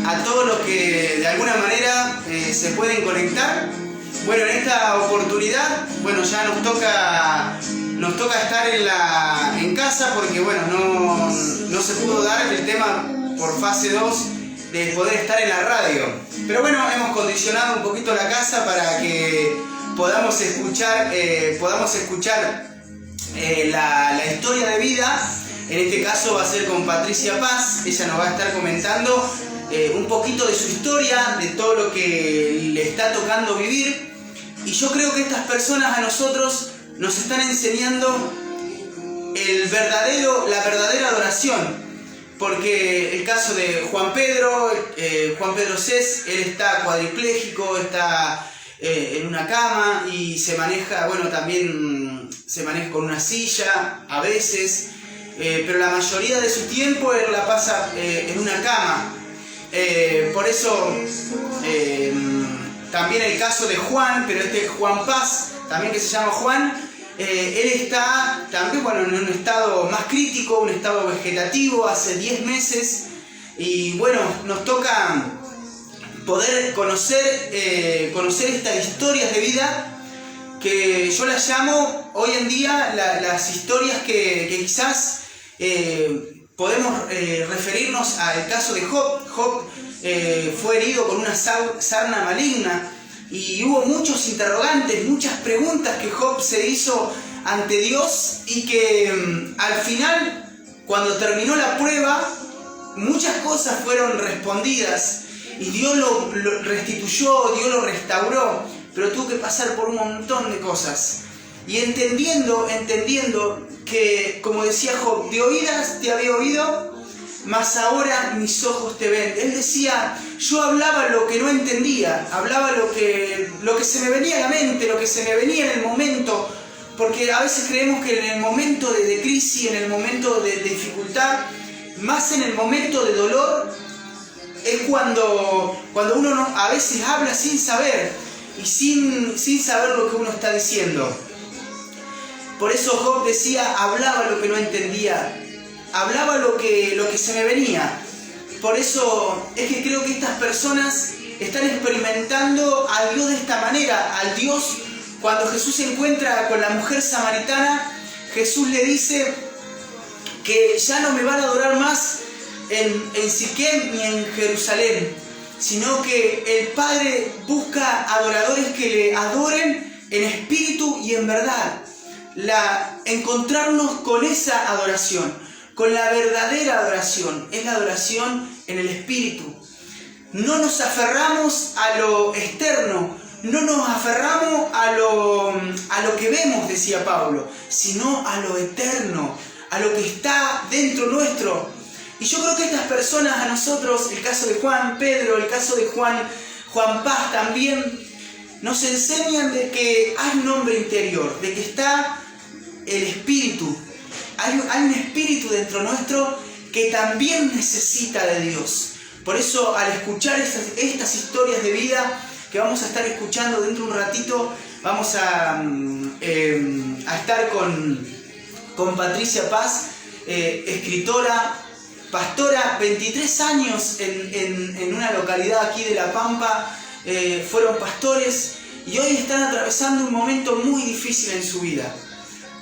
A todos los que de alguna manera se pueden conectar. Bueno, en esta oportunidad, bueno, ya nos toca estar en casa porque bueno, no se pudo dar el tema por fase 2 de poder estar en la radio. Pero bueno, hemos condicionado un poquito la casa para que podamos escuchar la historia de vida. En este caso va a ser con Patricia Paz. Ella nos va a estar comentando un poquito de su historia, de todo lo que le está tocando vivir. Y yo creo que estas personas a nosotros nos están enseñando la verdadera adoración. Porque el caso de Juan Pedro Cés, él está cuadripléjico, está en una cama y se maneja, bueno, también se maneja con una silla a veces. Pero la mayoría de su tiempo él la pasa en una cama. Por eso también el caso de Juan, pero este Juan Paz, también que se llama Juan, él está también, bueno, en un estado más crítico, un estado vegetativo, hace 10 meses. Y bueno, nos toca poder conocer estas historias de vida, que yo las llamo hoy en día las historias que quizás podemos referirnos al caso de Job. Job fue herido con una sarna maligna y hubo muchos interrogantes, muchas preguntas que Job se hizo ante Dios y que al final, cuando terminó la prueba, muchas cosas fueron respondidas y Dios lo restituyó, Dios lo restauró, pero tuvo que pasar por un montón de cosas. Y entendiendo que, como decía Job, de oídas te había oído, mas ahora mis ojos te ven. Él decía, yo hablaba lo que no entendía, hablaba lo que se me venía a la mente, lo que se me venía en el momento, porque a veces creemos que en el momento de crisis, en el momento de dificultad, más en el momento de dolor, es cuando uno a veces habla sin saber y sin saber lo que uno está diciendo. Por eso Job decía, hablaba lo que no entendía, hablaba lo que se me venía. Por eso es que creo que estas personas están experimentando a Dios de esta manera, al Dios. Cuando Jesús se encuentra con la mujer samaritana, Jesús le dice que ya no me van a adorar más en Siquem ni en Jerusalén, sino que el Padre busca adoradores que le adoren en espíritu y en verdad. Encontrarnos con esa adoración, con la verdadera adoración, es la adoración en el espíritu. No nos aferramos a lo externo, no nos aferramos a lo que vemos, decía Pablo, sino a lo eterno, a lo que está dentro nuestro. Y yo creo que estas personas, a nosotros, el caso de Juan, Pedro, el caso de Juan Paz también, nos enseñan de que hay un hombre interior, de que está el espíritu. Hay un espíritu dentro nuestro que también necesita de Dios. Por eso, al escuchar estas historias de vida que vamos a estar escuchando dentro de un ratito, vamos a estar con Patricia Paz, escritora, pastora, 23 años en una localidad aquí de La Pampa, fueron pastores y hoy están atravesando un momento muy difícil en su vida.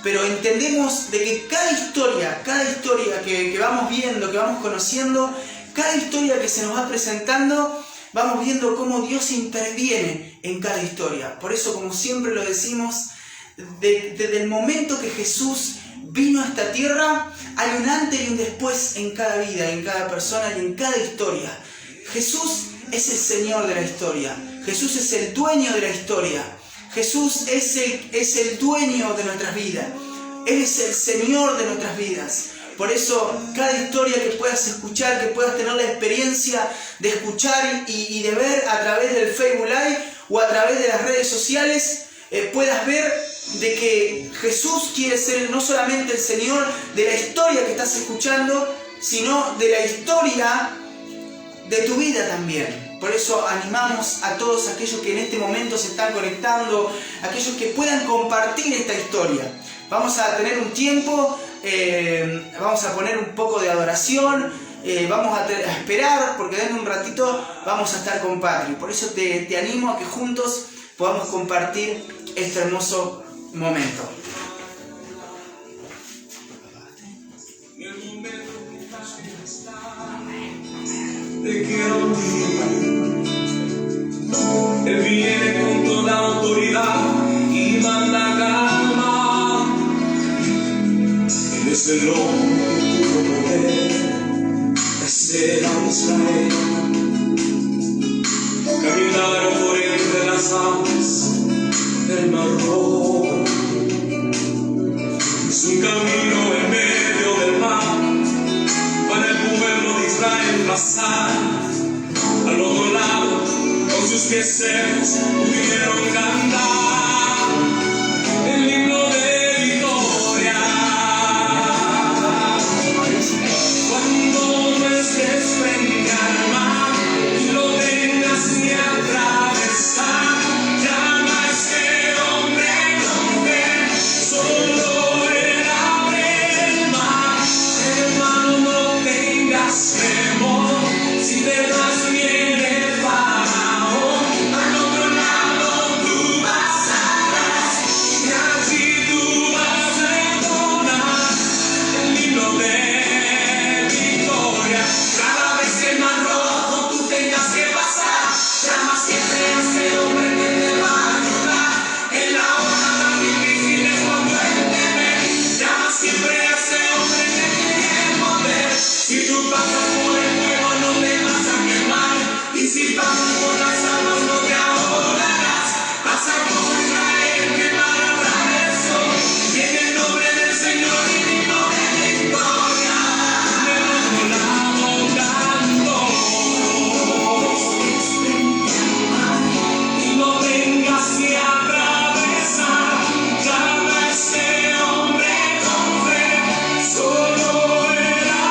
Pero entendemos de que cada historia que vamos viendo, que vamos conociendo, cada historia que se nos va presentando, vamos viendo cómo Dios interviene en cada historia. Por eso, como siempre lo decimos, desde el momento que Jesús vino a esta tierra, hay un antes y un después en cada vida, en cada persona y en cada historia. Jesús es el Señor de la historia. Jesús es el dueño de la historia. Jesús es el dueño de nuestras vidas. Él es el Señor de nuestras vidas. Por eso, cada historia que puedas escuchar, que puedas tener la experiencia de escuchar y de ver a través del Facebook Live o a través de las redes sociales, puedas ver de que Jesús quiere ser no solamente el Señor de la historia que estás escuchando, sino de la historia de tu vida también. Por eso animamos a todos aquellos que en este momento se están conectando, aquellos que puedan compartir esta historia. Vamos a tener un tiempo, vamos a poner un poco de adoración, vamos a esperar, porque dentro de un ratito vamos a estar con Patri. Por eso te animo a que juntos podamos compartir este hermoso momento. Te quiero Él viene con toda autoridad y manda calma. Él es el hombre de puro poder, es el Israel. Caminaron por entre las aguas del Mar Rojo. Es un camino en medio del mar para el pueblo de Israel pasar al otro lado. Con sus pies secos pudieron cantar el himno de victoria. Cuando no estés frente al mar y lo tengas que atravesar, llama a este hombre con fe, solo él abre el mar. Hermano, no tengas temor, si te das bien el Faraón, al otro lado tú pasarás y allí tú vas a entonar el himno de victoria. Cada vez que el Mar Rojo tú tengas que pasar, llama siempre a ese hombre que te va a ayudar. En la hora tan difícil es cuando él te ve. Llama siempre a ese hombre que tiene el poder. Si tú pasas por el fuego no te vas a quemar, y si pasas por las aguas no te ahogarás. Pasa como Israel que mar atravesó, y en el nombre del Señor y digno de victoria, del otro lado canto. Y no tengas que atravesar, llama a ese hombre con fe, solo él hará.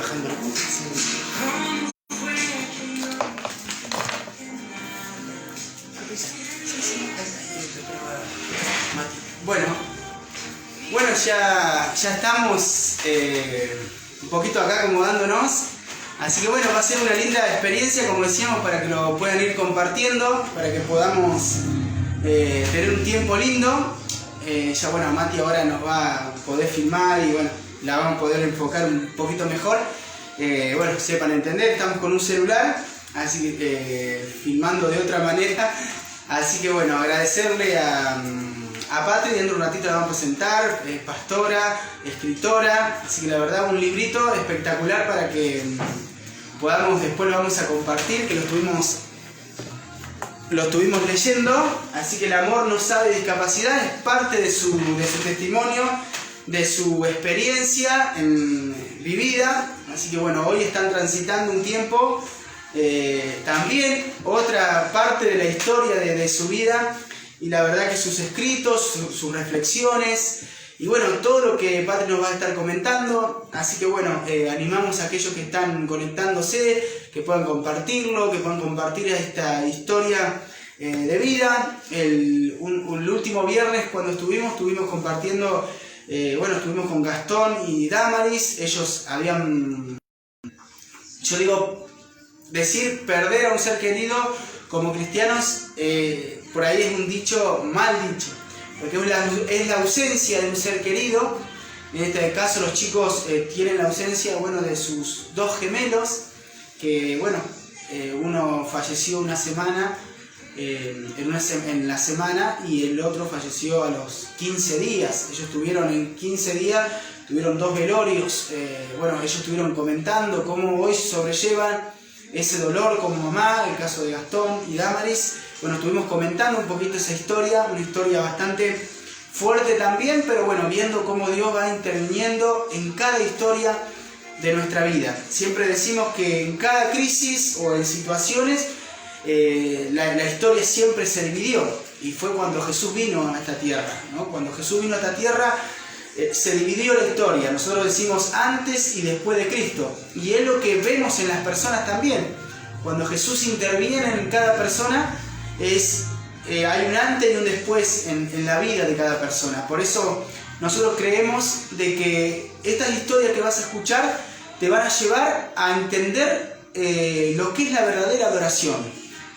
bajando la música. Bueno, ya estamos un poquito acá acomodándonos. Así que bueno, va a ser una linda experiencia, como decíamos, para que lo puedan ir compartiendo, para que podamos tener un tiempo lindo. Ya bueno, Mati ahora nos va a poder filmar y bueno, la vamos a poder enfocar un poquito mejor. Bueno, sepan entender, estamos con un celular, así que filmando de otra manera. Así que bueno, agradecerle a Patri. Dentro de un ratito la vamos a presentar, es pastora, escritora, así que la verdad un librito espectacular para que podamos, después lo vamos a compartir, que lo estuvimos leyendo. Así que el amor no sabe discapacidad, es parte de su testimonio, de su experiencia vivida. Así que bueno, hoy están transitando un tiempo, también otra parte de la historia de su vida, y la verdad que sus escritos, sus reflexiones, y bueno, todo lo que Patri nos va a estar comentando. Así que bueno, animamos a aquellos que están conectándose, que puedan compartirlo, que puedan compartir esta historia de vida. El último viernes cuando estuvimos compartiendo, bueno, estuvimos con Gastón y Damaris. Ellos habían, yo digo, decir perder a un ser querido como cristianos, por ahí es un dicho mal dicho, porque es la ausencia de un ser querido. En este caso los chicos tienen la ausencia, bueno, de sus dos gemelos, que bueno, uno falleció una semana, en la semana, y el otro falleció a los 15 días. Ellos tuvieron en 15 días, tuvieron dos velorios. Bueno, ellos estuvieron comentando cómo hoy sobrellevan ese dolor como mamá, el caso de Gastón y Damaris. Bueno, estuvimos comentando un poquito esa historia, una historia bastante fuerte también, pero bueno, viendo cómo Dios va interviniendo en cada historia de nuestra vida. Siempre decimos que en cada crisis o en situaciones, la historia siempre se dividió, y fue cuando Jesús vino a esta tierra, ¿no? Cuando Jesús vino a esta tierra, se dividió la historia. Nosotros decimos antes y después de Cristo, y es lo que vemos en las personas también. Cuando Jesús interviene en cada persona, hay un antes y un después en la vida de cada persona. Por eso nosotros creemos de que estas historias que vas a escuchar te van a llevar a entender lo que es la verdadera adoración.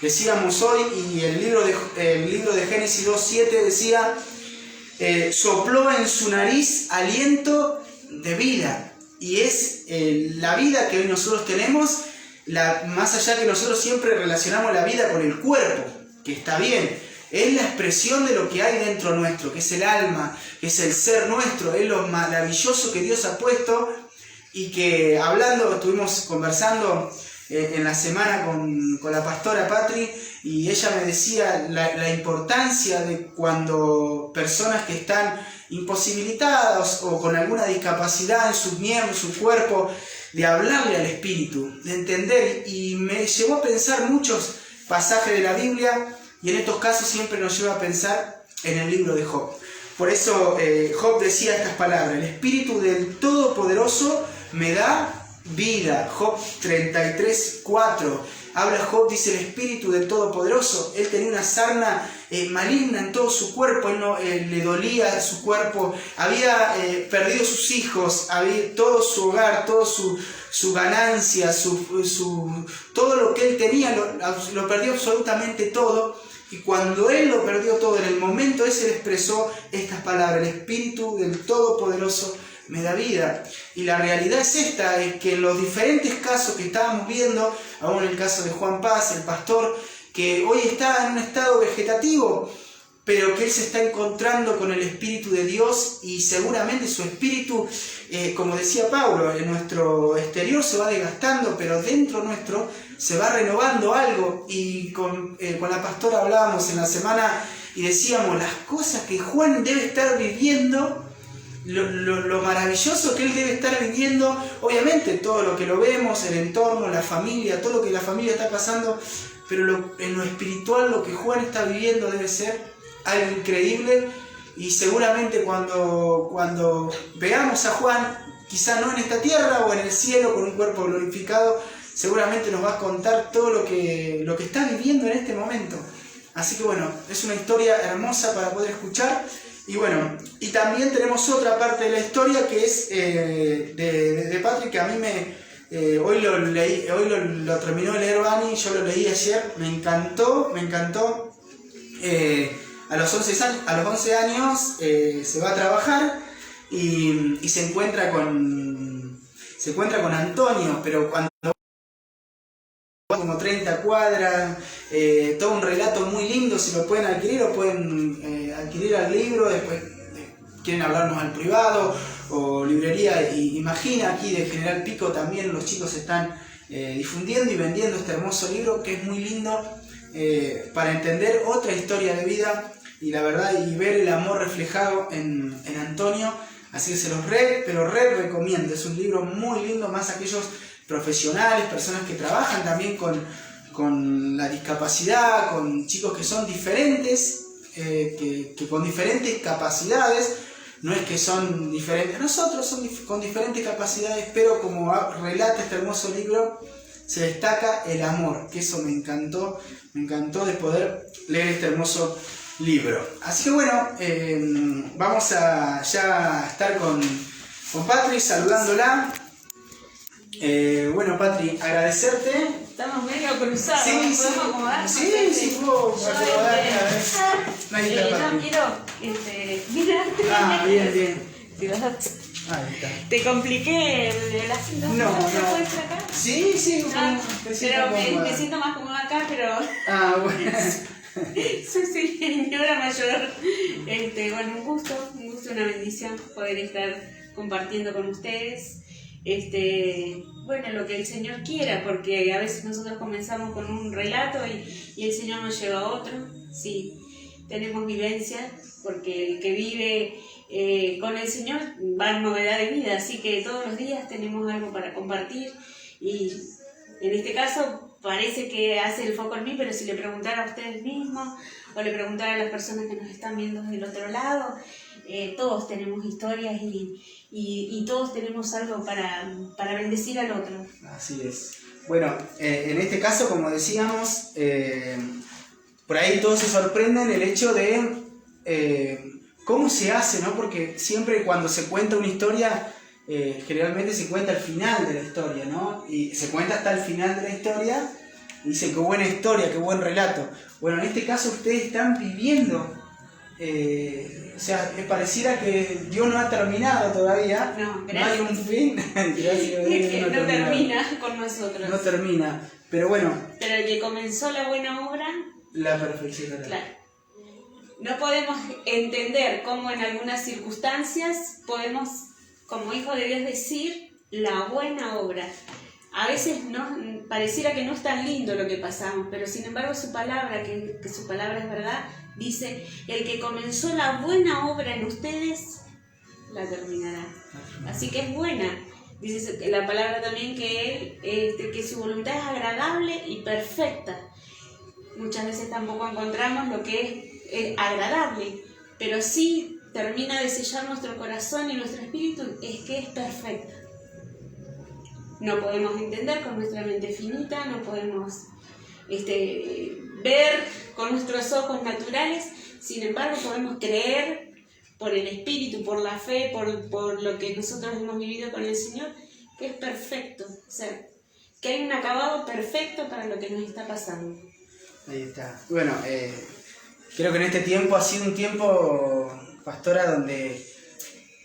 Decíamos hoy, y el libro de Génesis 2:7 decía: sopló en su nariz aliento de vida. Y es la vida que hoy nosotros tenemos, más allá que nosotros siempre relacionamos la vida con el cuerpo, que está bien, es la expresión de lo que hay dentro nuestro, que es el alma, que es el ser nuestro, es lo maravilloso que Dios ha puesto. Y que estuvimos conversando en la semana con la pastora Patri, y ella me decía la importancia de cuando personas que están imposibilitadas o con alguna discapacidad en sus miembros, su cuerpo, de hablarle al Espíritu, de entender. Y me llevó a pensar muchos pasajes de la Biblia, y en estos casos siempre nos lleva a pensar en el libro de Job. Por eso Job decía estas palabras: el Espíritu del Todopoderoso me da vida. Job 33:4. Habla Job, dice: el Espíritu del Todopoderoso. Él tenía una sarna maligna en todo su cuerpo, le dolía su cuerpo, había perdido sus hijos, todo su hogar, toda su ganancia, todo lo que él tenía, lo perdió absolutamente todo. Y cuando él lo perdió todo, en el momento ese le expresó estas palabras: el Espíritu del Todopoderoso me da vida. Y la realidad es esta, es que en los diferentes casos que estábamos viendo, aún en el caso de Juan Paz, el pastor, que hoy está en un estado vegetativo, pero que él se está encontrando con el Espíritu de Dios, y seguramente su espíritu, como decía Pablo, en nuestro exterior se va desgastando, pero dentro nuestro se va renovando algo. Y con la pastora hablábamos en la semana y decíamos las cosas que Juan debe estar viviendo, lo maravilloso que él debe estar viviendo. Obviamente todo lo que lo vemos, el entorno, la familia, todo lo que la familia está pasando, pero en lo espiritual lo que Juan está viviendo debe ser algo increíble. Y seguramente cuando veamos a Juan, quizá no en esta tierra o en el cielo con un cuerpo glorificado, seguramente nos va a contar todo lo que está viviendo en este momento. Así que bueno, es una historia hermosa para poder escuchar. Y bueno, y también tenemos otra parte de la historia que es de Patrick, que a mí hoy lo leí, hoy lo terminó de leer Vani, yo lo leí ayer, me encantó. A los 11 años se va a trabajar y se encuentra con Antonio, pero cuando como 30 cuadras, todo un relato muy lindo. Si lo pueden adquirir o pueden adquirir el libro, después quieren hablarnos al privado o librería Imagina, aquí de General Pico también los chicos están difundiendo y vendiendo este hermoso libro que es muy lindo para entender otra historia de vida y la verdad y ver el amor reflejado en Antonio. Así que se los recomiendo, es un libro muy lindo, más aquellos profesionales, personas que trabajan también con la discapacidad, con chicos que son diferentes, que con diferentes capacidades, no es que son diferentes, nosotros son con diferentes capacidades, pero como relata este hermoso libro, se destaca el amor, que eso me encantó de poder leer este hermoso libro. Así que bueno, vamos a ya estar con Patri, saludándola. Bueno, Patri, agradecerte. Estamos medio cruzados. Sí, ¿Podemos acomodarnos? sí, puedo acomodar cada vez. Ahí está, yo Patri. quiero, mira. Ah, bien. Si vas a- Ahí está. ¿Te compliqué el asiento? No. ¿Te puedes acá? Sí, Ah, me siento pero me cómoda. siento más cómoda acá, pero Ah, bueno. soy señora mayor. Bueno, un gusto, una bendición poder estar compartiendo con ustedes. Bueno, lo que el Señor quiera, porque a veces nosotros comenzamos con un relato y el Señor nos lleva a otro. Sí, tenemos vivencias, porque el que vive con el Señor va en novedad de vida, así que todos los días tenemos algo para compartir y en este caso parece que hace el foco en mí, pero si le preguntara a ustedes mismos o le preguntara a las personas que nos están viendo del otro lado, todos tenemos historias y todos tenemos algo para bendecir al otro. Así es. Bueno, en este caso, como decíamos, por ahí todos se sorprenden el hecho de cómo se hace, ¿no? Porque siempre cuando se cuenta una historia, generalmente se cuenta el final de la historia, ¿no? Y se cuenta hasta el final de la historia y dicen qué buena historia, qué buen relato. Bueno, en este caso ustedes están viviendo, o sea, pareciera que Dios no ha terminado todavía, No, no hay un fin. Gracias a Dios, No termina con nosotros. No termina, pero bueno, Pero el que comenzó la buena obra, la perfección. claro. No podemos entender cómo en algunas circunstancias podemos, como hijo de Dios, decir la buena obra. A veces pareciera que no es tan lindo lo que pasamos, pero sin embargo su palabra, que su palabra es verdad, dice, el que comenzó la buena obra en ustedes, la terminará. Así que es buena. Dice la palabra también que que su voluntad es agradable y perfecta. Muchas veces tampoco encontramos lo que es agradable, pero sí termina de sellar nuestro corazón y nuestro espíritu, es que es perfecta. No podemos entender con nuestra mente finita, no podemos ver con nuestros ojos naturales, sin embargo podemos creer por el espíritu, por la fe, por lo que nosotros hemos vivido con el Señor, que es perfecto, o sea, que hay un acabado perfecto para lo que nos está pasando. Ahí está. Bueno, creo que en este tiempo ha sido un tiempo, pastora, donde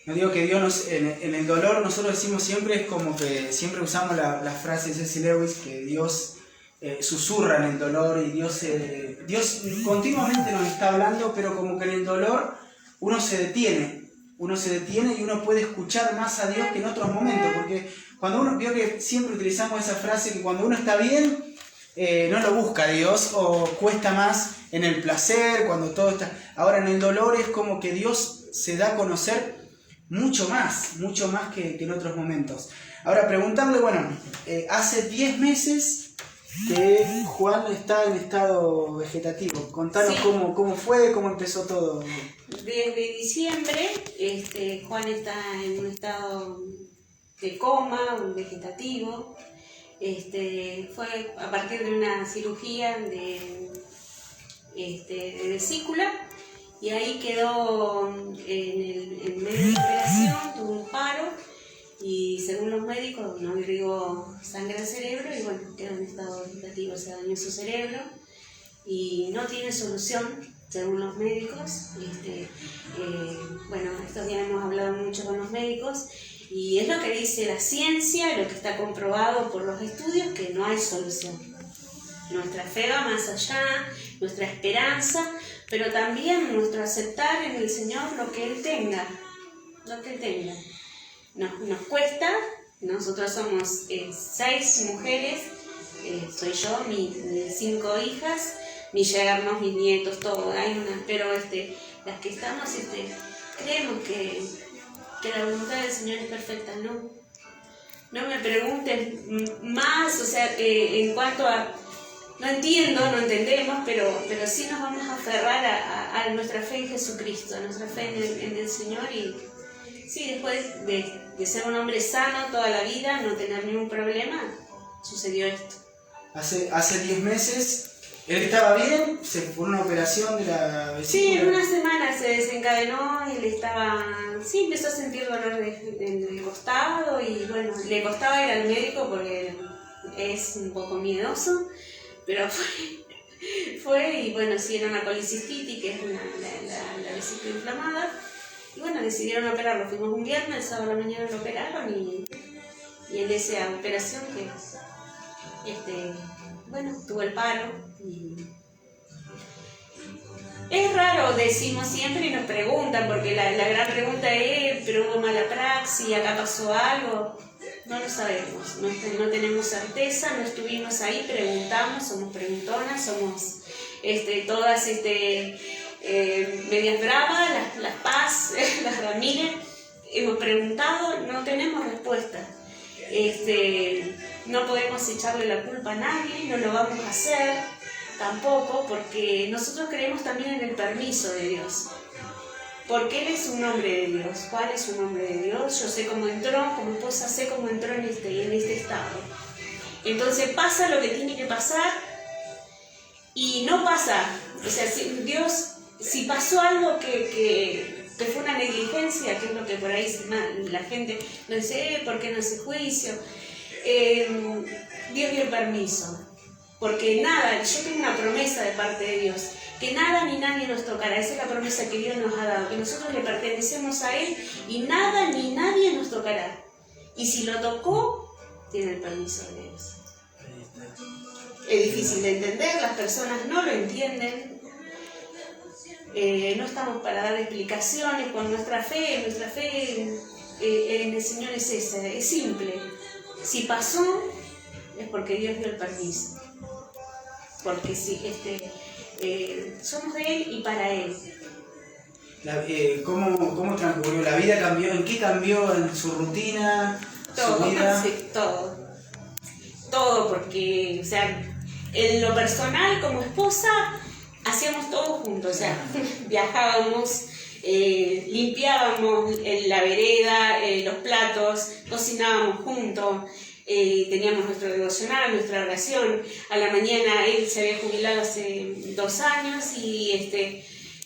no digo que Dios nos, en el dolor nosotros decimos siempre, es como que siempre usamos la frase de C.S. Lewis, que Dios susurra en el dolor y Dios continuamente nos está hablando, pero como que en el dolor uno se detiene y uno puede escuchar más a Dios que en otros momentos, porque cuando uno, veo que siempre utilizamos esa frase que cuando uno está bien, no lo busca Dios, o cuesta más en el placer, cuando todo está... Ahora en el dolor es como que Dios se da a conocer mucho más que en otros momentos. Ahora preguntarle, bueno, hace 10 meses que Juan está en estado vegetativo. Contanos Sí. cómo fue, cómo empezó todo. Desde diciembre, Juan está en un estado de coma, un vegetativo. Fue a partir de una cirugía de vesícula, y ahí quedó en medio de la operación, tuvo un paro, y según los médicos no irrigó sangre al cerebro, y bueno, quedó en estado vegetativo, se dañó su cerebro, y no tiene solución, según los médicos. Bueno, estos días hemos hablado mucho con los médicos, y es lo que dice la ciencia, lo que está comprobado por los estudios, que no hay solución. Nuestra fe va más allá, nuestra esperanza, pero también nuestro aceptar en el Señor lo que Él tenga, Nos cuesta, nosotros somos 6 mujeres, soy yo, mis 5 hijas, mis yernos, mis nietos, todo, pero las que estamos, creemos que la voluntad del Señor es perfecta, no me pregunten más, o sea, en cuanto a, no entendemos, pero sí nos vamos a aferrar a nuestra fe en Jesucristo, a nuestra fe en el Señor, y sí, después de ser un hombre sano toda la vida, no tener ningún problema, sucedió esto. Hace 10 meses, él estaba bien, se fue una operación de la vesícula. Sí, en una semana se desencadenó, él empezó a sentir dolor del costado, y bueno, le costaba ir al médico porque es un poco miedoso, pero fue y bueno, sí, era una colicistitis, que es la vesícula inflamada, y bueno, decidieron operarlo. Fuimos un viernes, el sábado a la mañana lo operaron, y en esa operación que bueno, tuvo el paro. Y es raro, decimos siempre, y nos preguntan, porque la gran pregunta es, ¿pero hubo mala praxis? ¿Acá pasó algo? No lo sabemos, no tenemos certeza, no estuvimos ahí, preguntamos, somos preguntonas, somos todas medias bravas, las Paz, las Ramírez, hemos preguntado, no tenemos respuesta. No podemos echarle la culpa a nadie, no lo vamos a hacer tampoco, porque nosotros creemos también en el permiso de Dios. Porque Él es un hombre de Dios. ¿Cuál es un hombre de Dios? Yo sé cómo entró, como esposa sé cómo entró en este estado. Entonces pasa lo que tiene que pasar, y no pasa. O sea, si pasó algo que fue una negligencia, que es lo que por ahí la gente no dice, ¿por qué no hace juicio? Dios dio el permiso. Porque nada, yo tengo una promesa de parte de Dios, que nada ni nadie nos tocará. Esa es la promesa que Dios nos ha dado, que nosotros le pertenecemos a Él, y nada ni nadie nos tocará. Y si lo tocó, tiene el permiso de Dios. Es difícil de entender, las personas no lo entienden. No estamos para dar explicaciones con nuestra fe en el Señor es esa, es simple. Si pasó, es porque Dios dio el permiso. Porque sí, somos de Él y para Él. ¿Cómo transcurrió? ¿La vida cambió? ¿En qué cambió en su rutina? Todo, su vida? sí, todo, porque, o sea, en lo personal, como esposa, hacíamos todo juntos, o sea, viajábamos, limpiábamos la vereda, los platos, cocinábamos juntos. Teníamos nuestro devocional, nuestra oración. A la mañana él se había jubilado hace 2 años, y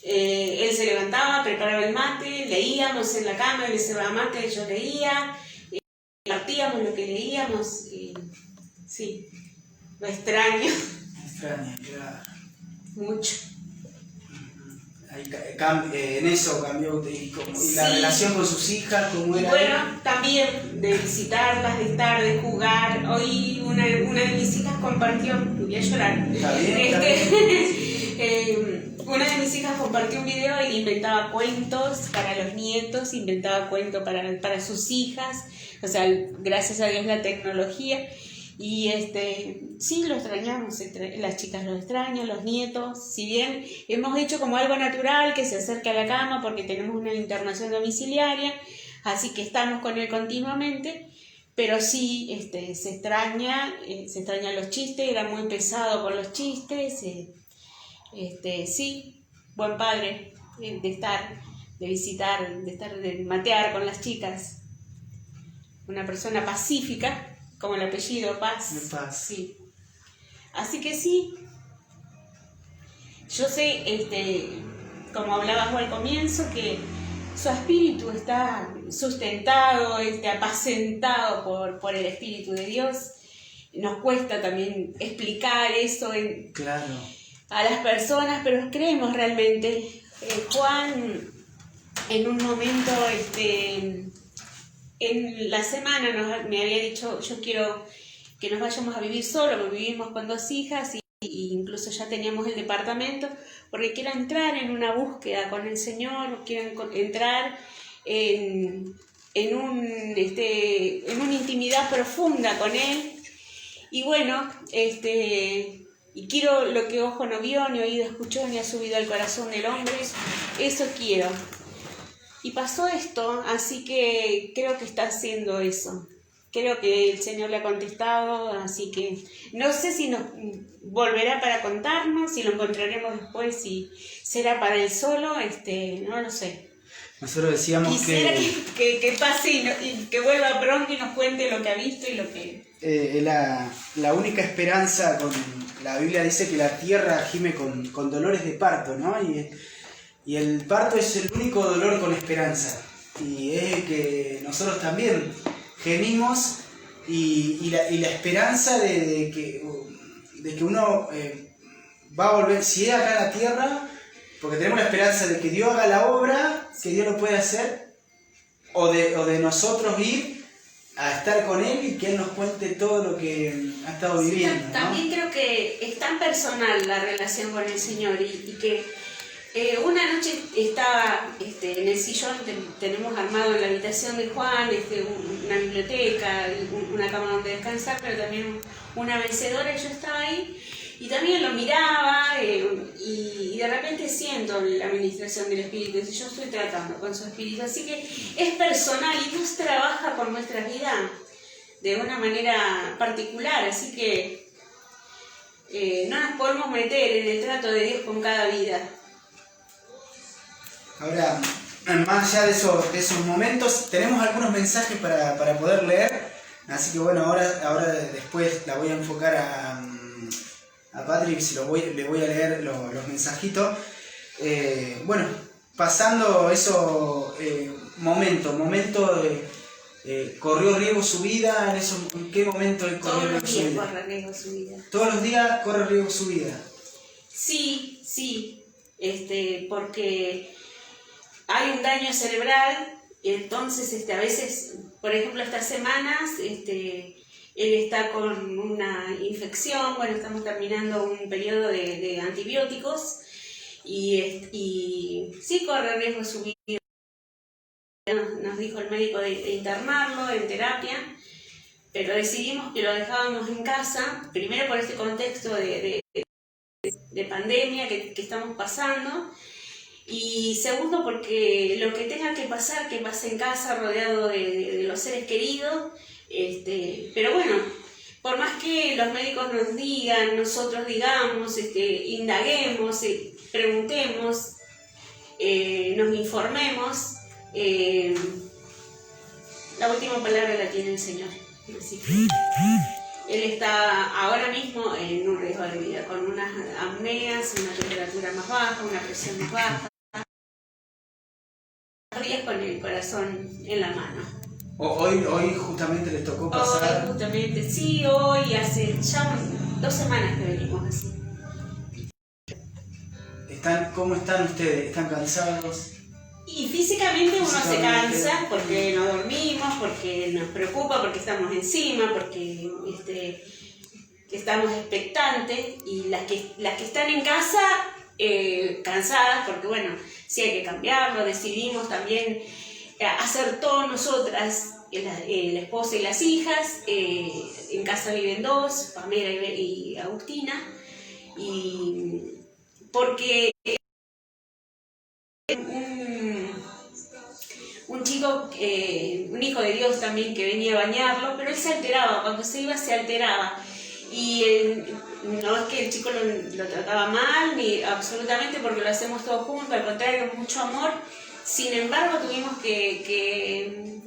él se levantaba, preparaba el mate, leíamos en la cama, él se servaba mate, yo leía, partíamos lo que leíamos, sí, lo extraño. Claro. Mucho. En eso cambió. ¿Y la Sí. relación con sus hijas? ¿Cómo era? Bueno, también de visitarlas, de estar, de jugar. Hoy una de mis hijas compartió, voy a llorar. Está bien. Una de mis hijas compartió un video y inventaba cuentos para los nietos, inventaba cuentos para sus hijas. O sea, gracias a Dios la tecnología. Y sí, lo extrañamos, las chicas lo extrañan, los nietos. Si bien hemos hecho como algo natural que se acerque a la cama porque tenemos una internación domiciliaria, así que estamos con él continuamente, pero sí se extrañan los chistes, era muy pesado con los chistes. Sí, buen padre, de estar, de visitar, de matear con las chicas. una persona pacífica, como el apellido Paz. De Paz. Sí. Así que sí, yo sé, como hablabas al comienzo, que su espíritu está sustentado, apacentado por el Espíritu de Dios. Nos cuesta también explicar eso Claro. a las personas, pero creemos realmente. Juan, en un momento, en la semana me había dicho, yo quiero que nos vayamos a vivir solos, porque vivimos con 2 hijas y incluso ya teníamos el departamento, porque quiero entrar en una búsqueda con el Señor, quiero entrar en una intimidad profunda con Él. Y bueno, y quiero lo que ojo no vio, ni oído escuchó, ni ha subido al corazón del hombre, eso quiero. Y pasó esto, así que creo que está haciendo eso. Creo que el Señor le ha contestado, así que no sé si nos volverá para contarnos, si lo encontraremos después, si será para él solo, no lo sé. Nosotros decíamos Quisiera que pase y que vuelva pronto y nos cuente lo que ha visto y lo que... la única esperanza, la Biblia dice que la tierra gime con dolores de parto, ¿no? Y el parto es el único dolor con esperanza. Y es que nosotros también gemimos y la esperanza de que uno va a volver, si es acá en la tierra, porque tenemos la esperanza de que Dios haga la obra, que Dios lo puede hacer, o de nosotros ir a estar con Él y que Él nos cuente todo lo que ha estado viviendo, ¿no? También creo que es tan personal la relación con el Señor y que una noche estaba en el sillón, tenemos armado en la habitación de Juan una biblioteca, una cama donde descansar, pero también una mecedora, y yo estaba ahí y también lo miraba y de repente siento la administración del Espíritu, y yo estoy tratando con su Espíritu, así que es personal y Dios trabaja con nuestra vida de una manera particular, así que no nos podemos meter en el trato de Dios con cada vida. Ahora, más allá de esos momentos, tenemos algunos mensajes para poder leer, así que bueno, ahora después la voy a enfocar a Patrick, si le voy a leer los mensajitos. Bueno, pasando eso, momento corrió riesgo su vida, ¿en qué momento corrió riesgo su vida? Todos los días corre riesgo su vida. Todos los días corre riesgo su vida. Sí, porque hay un daño cerebral, y entonces a veces, por ejemplo, estas semanas, él está con una infección, bueno, estamos terminando un periodo de antibióticos, y sí corre riesgo su vida. Nos dijo el médico de internarlo en terapia, pero decidimos que lo dejábamos en casa, primero por este contexto de pandemia que estamos pasando, y segundo porque lo que tenga que pase en casa, rodeado de los seres queridos. Pero bueno, por más que los médicos nos digan, nosotros digamos, indaguemos, preguntemos, nos informemos, la última palabra la tiene el Señor. Así que él está ahora mismo en un riesgo de vida, con unas apneas, una temperatura más baja, una presión más baja, días con el corazón en la mano. Hoy justamente les tocó pasar. Hoy justamente, sí, hoy hace ya 2 semanas que venimos así. ¿Cómo están ustedes? ¿Están cansados? Y físicamente uno se cansa porque no dormimos, porque nos preocupa, porque estamos encima, porque estamos expectantes, y las que están en casa cansadas, porque bueno, si hay que cambiarlo, decidimos también hacer todo nosotras, la esposa y las hijas. En casa viven 2, Pamela y Agustina, y porque un chico, un hijo de Dios también, que venía a bañarlo, pero él se alteraba, cuando se iba se alteraba, y no es que el chico lo trataba mal, ni absolutamente, porque lo hacemos todos juntos, al contrario, con mucho amor. Sin embargo, tuvimos que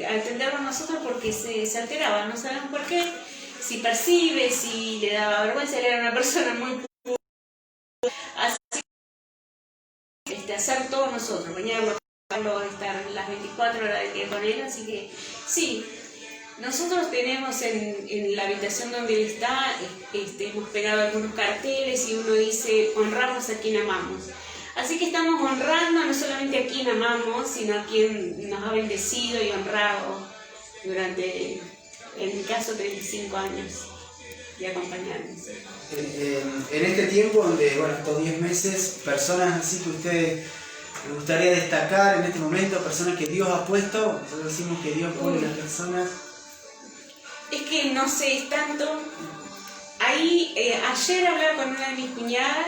atenderlo nosotros porque se alteraba, no sabemos por qué, si percibe, si le daba vergüenza, él era una persona muy así, hacer todo nosotros, bañarlo, estar las 24 horas del día con él, así que sí. Nosotros tenemos en la habitación donde él está, hemos pegado algunos carteles y uno dice, honramos a quien amamos. Así que estamos honrando no solamente a quien amamos, sino a quien nos ha bendecido y honrado durante, en mi caso, 35 años de acompañarnos. En este tiempo, donde, bueno, estos 10 meses, personas así que ustedes les gustaría destacar en este momento, personas que Dios ha puesto, nosotros decimos que Dios pone las personas. Es que no sé, es tanto. Ahí, ayer hablaba con una de mis cuñadas,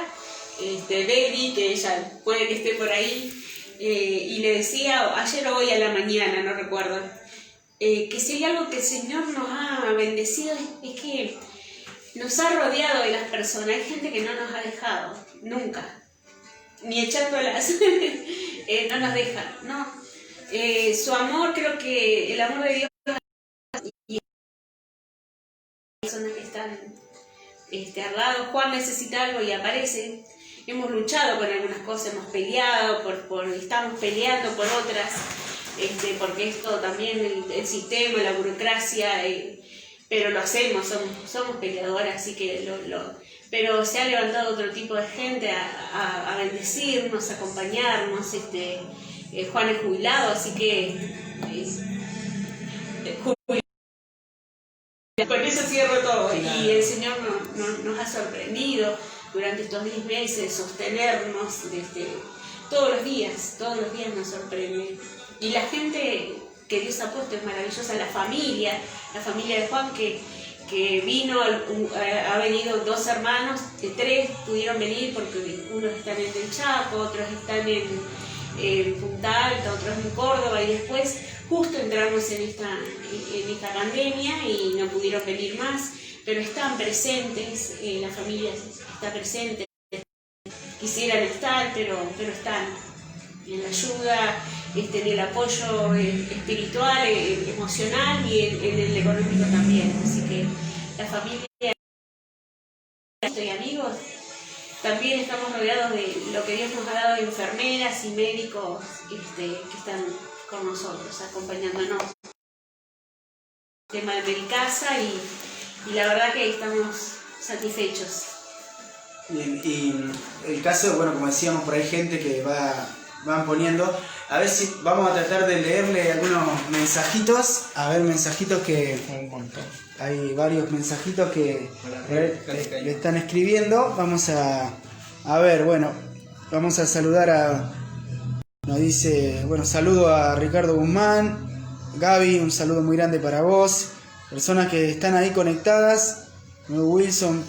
Betty, que ella puede que esté por ahí, y le decía, ayer o hoy a la mañana, no recuerdo, que si hay algo que el Señor nos ha bendecido es que nos ha rodeado de las personas. Hay gente que no nos ha dejado, nunca, ni echándolas, no nos deja, no. Su amor, creo que el amor de Dios, y personas que están al lado. Juan necesita algo y aparece. Hemos luchado con algunas cosas, hemos peleado, estamos peleando por otras, porque esto también, el sistema, la burocracia, pero lo hacemos, somos peleadoras, así que pero se ha levantado otro tipo de gente a bendecirnos, a acompañarnos. Juan es jubilado, así que con eso cierro todo. Claro. Y el Señor nos ha sorprendido durante estos 10 meses, sostenernos todos los días nos sorprende. Y la gente que Dios ha puesto es maravillosa, la familia de Juan que vino, ha venido 2 hermanos, 3 pudieron venir porque unos están en el Chaco, otros están en Punta Alta, otros en Córdoba, y después justo entramos en esta pandemia y no pudieron venir más, pero están presentes, la familia está presente, quisieran estar, pero están en la ayuda, en el apoyo espiritual, emocional y en el económico también. Así que la familia y amigos, también estamos rodeados de lo que Dios nos ha dado de enfermeras y médicos que están con nosotros, acompañándonos. El tema de Medicasa y la verdad que estamos satisfechos. Bien, y el caso, bueno, como decíamos, por ahí gente que van poniendo, a ver si vamos a tratar de leerle algunos mensajitos, mensajitos que hay varios mensajitos que le están escribiendo. Vamos a ver, bueno, vamos a saludar nos dice, bueno, saludo a Ricardo Guzmán, Gaby, un saludo muy grande para vos, personas que están ahí conectadas, Wilson,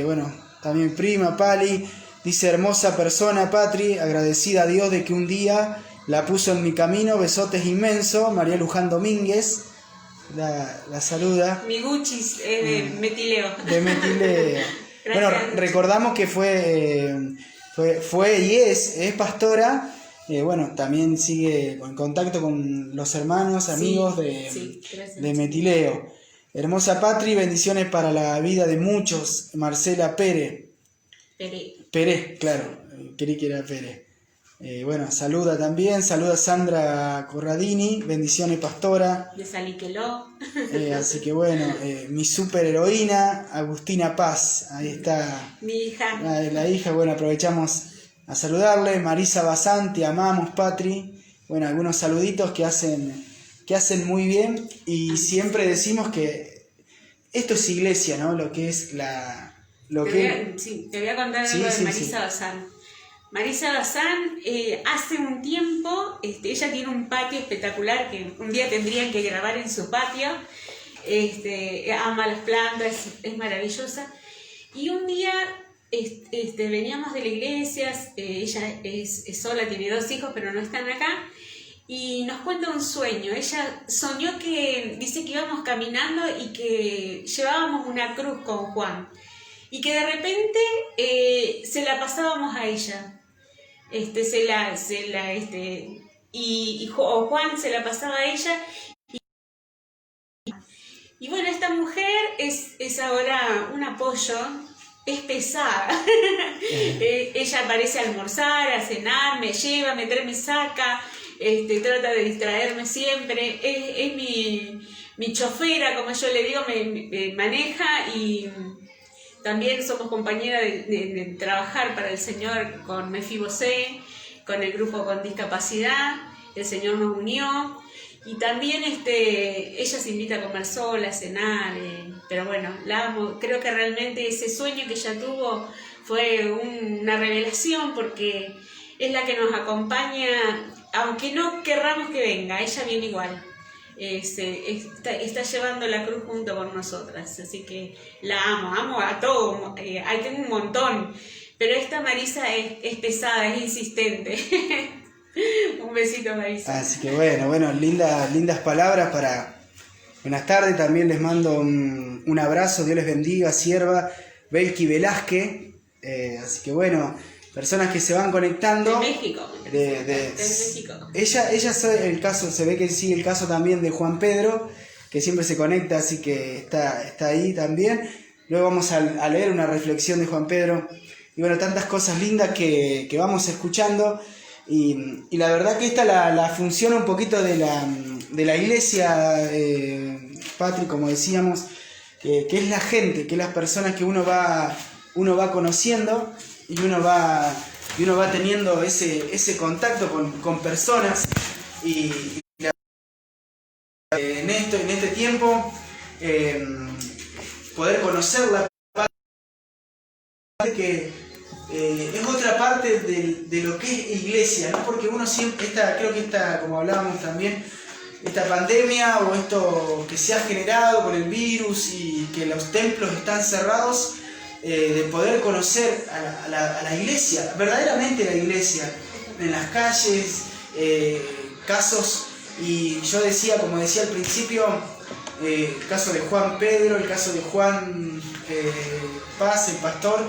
bueno, también prima, Pali, dice, hermosa persona, Patri, agradecida a Dios de que un día la puso en mi camino, besotes inmenso, María Luján Domínguez, la saluda. Mi Gucci de Metileo. De Metileo. Bueno, recordamos que fue y es pastora. Bueno, también sigue en contacto con los hermanos, amigos de Metileo. Hermosa Patri, bendiciones para la vida de muchos. Marcela Pérez, claro, creí que era Pérez. Bueno, saluda a Sandra Corradini, bendiciones pastora. De Saliqueló. Así que bueno, mi superheroína, Agustina Paz, ahí está. Mi hija. La hija, bueno, aprovechamos a saludarle. Marisa Bazán, te amamos, Patri. Bueno, algunos saluditos que hacen muy bien, y siempre decimos que esto es iglesia, ¿no? Lo que es te voy a contar algo de Marisa Bazán. Marisa Bazán, hace un tiempo, ella tiene un patio espectacular que un día tendrían que grabar en su patio. Ama las plantas, es maravillosa. Y un día veníamos de la iglesia, ella es sola, tiene 2 hijos, pero no están acá, y nos cuenta un sueño. Ella soñó dice que íbamos caminando y que llevábamos una cruz con Juan, y que de repente se la pasábamos a ella. Juan se la pasaba a ella. Y bueno, esta mujer es ahora un apoyo, es pesada. Ella aparece a almorzar, a cenar, me lleva, me saca, trata de distraerme siempre. Es mi chofera, como yo le digo, me maneja, y también somos compañeras de trabajar para el Señor con Mefibosé, con el grupo con discapacidad. El Señor nos unió. Y también ella se invita a comer sola, a cenar, pero bueno, la amo. Creo que realmente ese sueño que ella tuvo fue una revelación, porque es la que nos acompaña, aunque no querramos que venga, ella viene igual. Está llevando la cruz junto con nosotras, así que la amo a todo, ahí tengo un montón, pero esta Marisa es pesada, es insistente. Un besito, Marisa. Así que bueno, lindas palabras para... Buenas tardes, también les mando un abrazo, Dios les bendiga, sierva Belki Velázquez. Así que bueno, personas que se van conectando. De México. De México. Ella el caso, se ve que sigue el caso también de Juan Pedro, que siempre se conecta, así que está ahí también. Luego vamos a leer una reflexión de Juan Pedro. Y bueno, tantas cosas lindas que vamos escuchando. Y la verdad que esta la función un poquito de la iglesia, Patri, como decíamos, que es la gente, que es las personas que uno va conociendo, y uno va teniendo ese contacto con personas, y en este tiempo poder conocerla, que es otra parte de lo que es iglesia, ¿no? Porque uno siempre, creo que como hablábamos también, esta pandemia o esto que se ha generado con el virus y que los templos están cerrados, de poder conocer a la iglesia, verdaderamente la iglesia, en las calles, casos, y yo decía, como decía al principio, el caso de Juan Pedro, el caso de Juan Paz, el pastor,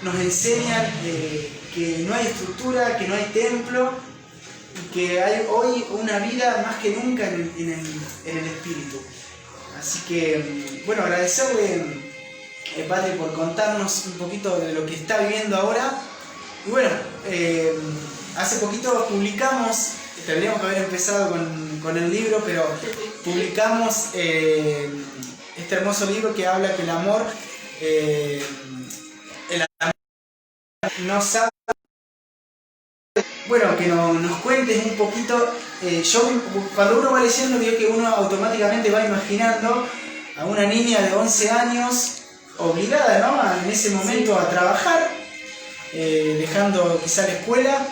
nos enseñan que no hay estructura, que no hay templo, y que hay hoy una vida más que nunca en el espíritu. Así que, bueno, agradecerle, Padre, por contarnos un poquito de lo que está viviendo ahora. Y bueno, hace poquito publicamos, tendríamos que haber empezado con el libro, pero publicamos este hermoso libro que habla que el amor no sabe. Bueno, que nos cuentes un poquito. Yo, cuando uno va leyendo, veo que uno automáticamente va imaginando a una niña de 11 años obligada, ¿no?, en ese momento a trabajar, dejando quizá la escuela,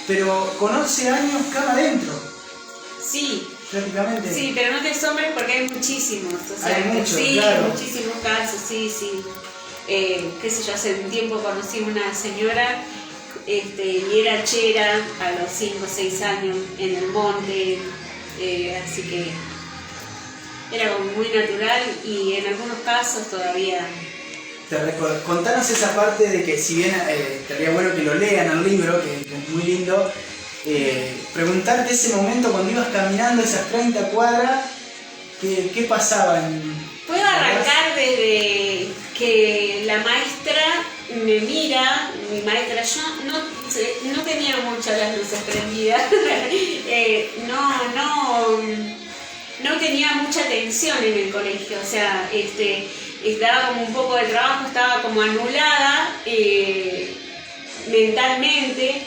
pero con 11 años cama adentro. Sí. Prácticamente. Sí, pero no te asombres porque hay muchísimos. O sea, hay muchos, sí, claro. Muchísimos casos, sí. Qué sé yo, hace un tiempo conocí una señora y era chera a los 5 o 6 años en el monte, así que era como muy natural, y en algunos casos todavía. Contanos esa parte de que, si bien estaría bueno que lo lean el libro, que es muy lindo, preguntarte ese momento cuando ibas caminando esas 30 cuadras, ¿qué pasaba? Puedo arrancar desde que la maestra me mira, mi maestra, yo no tenía muchas las luces prendidas, no tenía mucha atención en el colegio, o sea, estaba como un poco de trabajo, estaba como anulada mentalmente,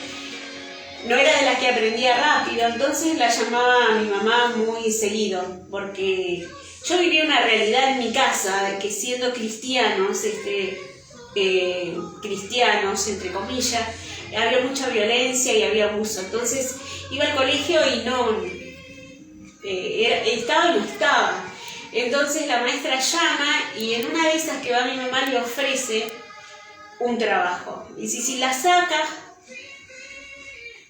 no era de las que aprendía rápido, entonces la llamaba a mi mamá muy seguido, porque yo vivía una realidad en mi casa, de que siendo cristianos, entre comillas, había mucha violencia y había abuso, entonces iba al colegio y estaba y no estaba. Entonces la maestra llama, y en una de esas que va mi mamá le ofrece un trabajo. Y si la saca,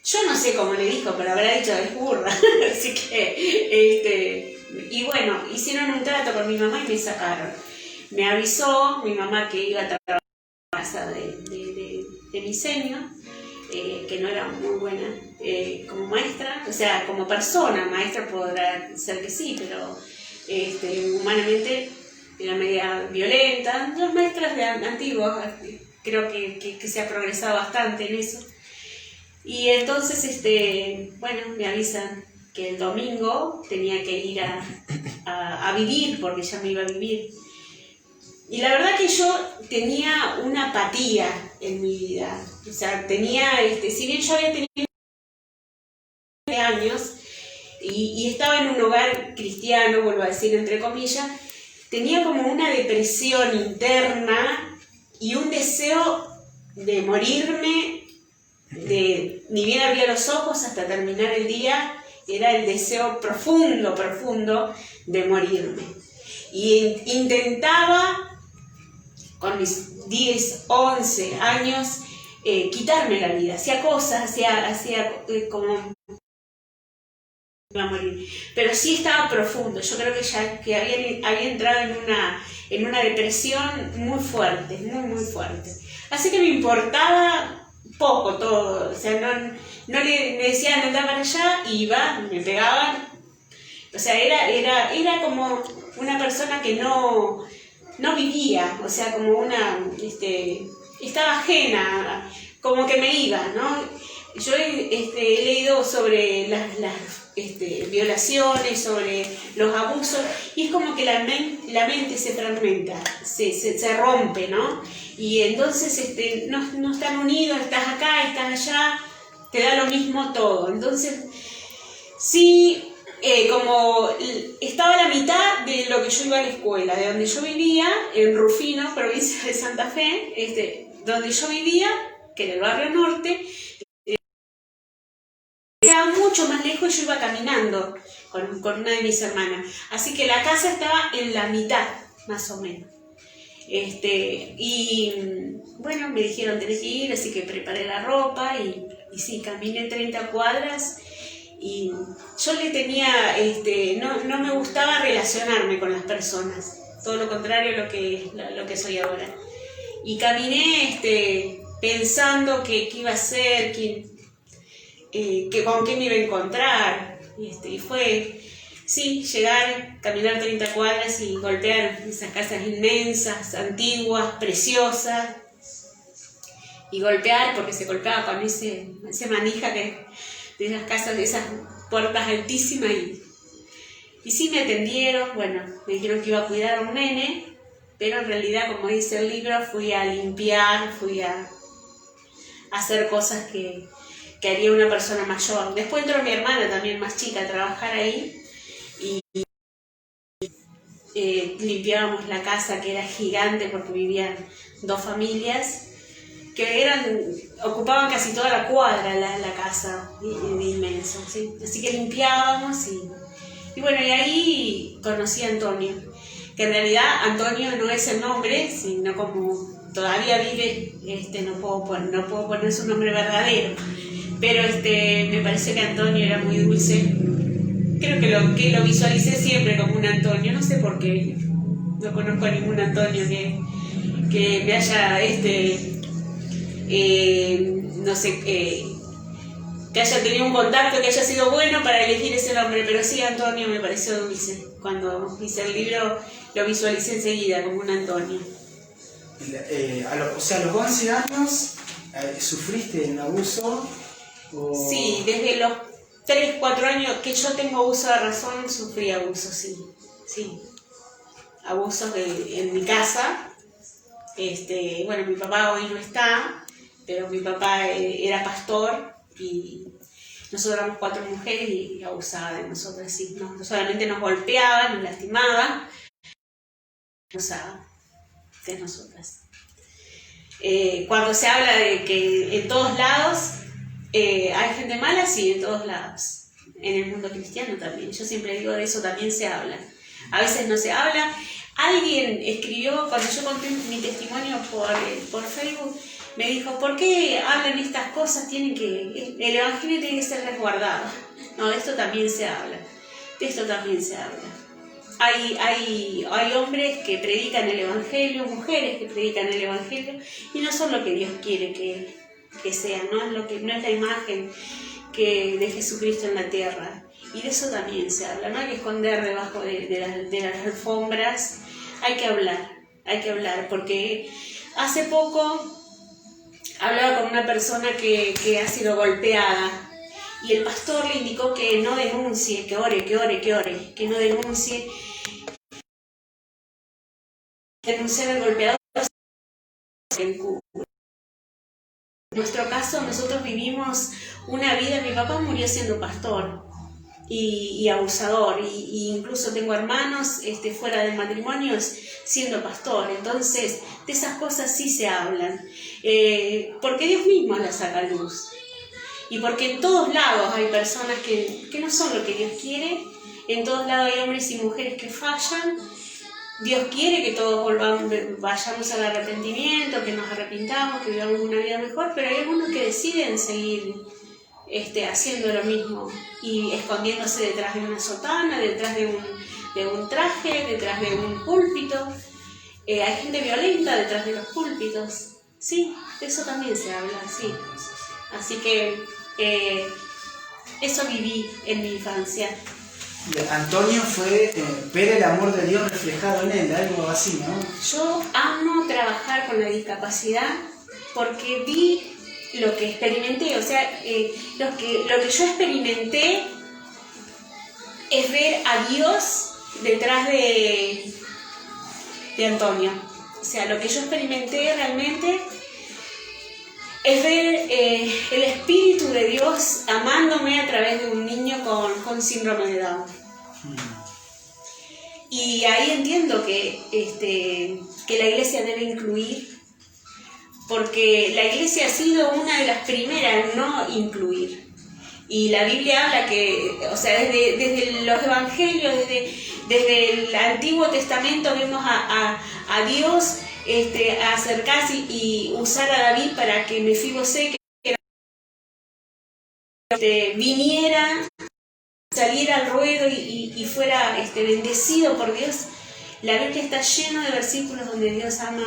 yo no sé cómo le dijo, pero habrá dicho es burra. Así que, y bueno, hicieron un trato con mi mamá y me sacaron. Me avisó mi mamá que iba a trabajar en la casa de diseño, que no era muy buena como maestra, o sea, como persona, maestra podrá ser que sí, pero humanamente era media violenta. Las maestras de antiguas, creo que se ha progresado bastante en eso. Y entonces, bueno, me avisan que el domingo tenía que ir a vivir, porque ya me iba a vivir. Y la verdad que yo tenía una apatía en mi vida. O sea, tenía, si bien yo había tenido años y estaba en un hogar cristiano, vuelvo a decir entre comillas, tenía como una depresión interna y un deseo de morirme, ni bien abría los ojos hasta terminar el día, era el deseo profundo, profundo de morirme. Y intentaba, con mis 10, 11 años, quitarme la vida. Hacía cosas, hacía como iba a morir. Pero sí estaba profundo. Yo creo que había entrado en una depresión muy fuerte, muy, muy fuerte. Así que me importaba poco todo. O sea, no le decían andar para allá, iba, me pegaban. O sea, era como una persona que no vivía, o sea, como estaba ajena, como que me iba, ¿no? Yo he leído sobre las violaciones, sobre los abusos, y es como que la mente se fragmenta, se rompe, ¿no? Y entonces no están unidos, estás acá, estás allá, te da lo mismo todo. Entonces, sí, como estaba a la mitad de lo que yo iba a la escuela, de donde yo vivía, en Rufino, provincia de Santa Fe, donde yo vivía, que era el barrio norte, quedaba mucho más lejos y yo iba caminando con una de mis hermanas. Así que la casa estaba en la mitad, más o menos. Y bueno, me dijeron tenés que ir, así que preparé la ropa y sí, caminé 30 cuadras. Y yo le tenía, no me gustaba relacionarme con las personas, todo lo contrario a lo que soy ahora. Y caminé pensando qué iba a hacer, con quién me iba a encontrar. Y fue, sí, llegar, caminar 30 cuadras y golpear esas casas inmensas, antiguas, preciosas. Y golpear, porque se golpeaba con ese manija de esas casas, de esas puertas altísimas, y sí me atendieron. Bueno, me dijeron que iba a cuidar a un nene, pero en realidad, como dice el libro, fui a limpiar, fui a hacer cosas que haría una persona mayor. Después entró mi hermana, también más chica, a trabajar ahí, y limpiábamos la casa, que era gigante porque vivían 2 familias, que ocupaban casi toda la cuadra, la casa, inmenso, ¿sí? Así que limpiábamos y bueno, y ahí conocí a Antonio, que en realidad Antonio no es el nombre, sino como todavía vive, no puedo poner su nombre verdadero, pero me parece que Antonio era muy dulce. Creo que lo visualicé siempre como un Antonio, no sé por qué, no conozco a ningún Antonio que me haya, no sé, que haya tenido un contacto, que haya sido bueno para elegir ese nombre, pero sí, Antonio me pareció dulce. Cuando hice el libro lo visualicé enseguida como un Antonio. O sea, a los 11 años ¿sufriste un abuso? ¿O? Sí, desde los 3, 4 años que yo tengo uso de razón, sufrí abusos, sí. Abusos en mi casa. Bueno, mi papá hoy no está, pero mi papá era pastor y nosotros éramos 4 mujeres y abusaba de nosotras, sí. No solamente nos golpeaba, nos lastimaba, abusaba de nosotras. Cuando se habla de que en todos lados hay gente mala, sí, en todos lados. En el mundo cristiano también. Yo siempre digo de eso también se habla. A veces no se habla. Alguien escribió, cuando yo conté mi testimonio por Facebook, me dijo, ¿por qué hablan estas cosas? El evangelio tiene que ser resguardado. No, de esto también se habla. Hay hombres que predican el evangelio, mujeres que predican el evangelio, y no son lo que Dios quiere que sea, no es la imagen de Jesucristo en la tierra. Y de eso también se habla, no hay que esconder debajo de las alfombras, hay que hablar, porque hace poco hablaba con una persona que ha sido golpeada y el pastor le indicó que no denuncie, que ore, que no denuncie. Denunciar al golpeador. En nuestro caso, nosotros vivimos una vida, mi papá murió siendo pastor y abusador, y incluso tengo hermanos fuera del matrimonio siendo pastor. Entonces de esas cosas sí se hablan, porque Dios mismo las saca a luz, y porque en todos lados hay personas que no son lo que Dios quiere. En todos lados hay hombres y mujeres que fallan. Dios quiere que todos vayamos al arrepentimiento, que nos arrepintamos, que vivamos una vida mejor, pero hay algunos que deciden seguir haciendo lo mismo y escondiéndose detrás de una sotana, detrás de un traje, detrás de un púlpito. Hay gente violenta detrás de los púlpitos. Sí, de eso también se habla, sí. Así que eso viví en mi infancia. Antonio fue ver el amor de Dios reflejado en él, algo así, ¿no? Yo amo trabajar con la discapacidad porque vi lo que experimenté, o sea, lo que yo experimenté es ver a Dios detrás de Antonio. O sea, lo que yo experimenté realmente es ver el Espíritu de Dios amándome a través de un niño con síndrome de Down. Y ahí entiendo que la iglesia debe incluir, porque la iglesia ha sido una de las primeras en no incluir. Y la Biblia habla que, o sea, desde los evangelios, desde el Antiguo Testamento vemos a Dios acercarse y usar a David para que Mefibosé viniera, saliera al ruedo y fuera bendecido por Dios. La Biblia está llena de versículos donde Dios ama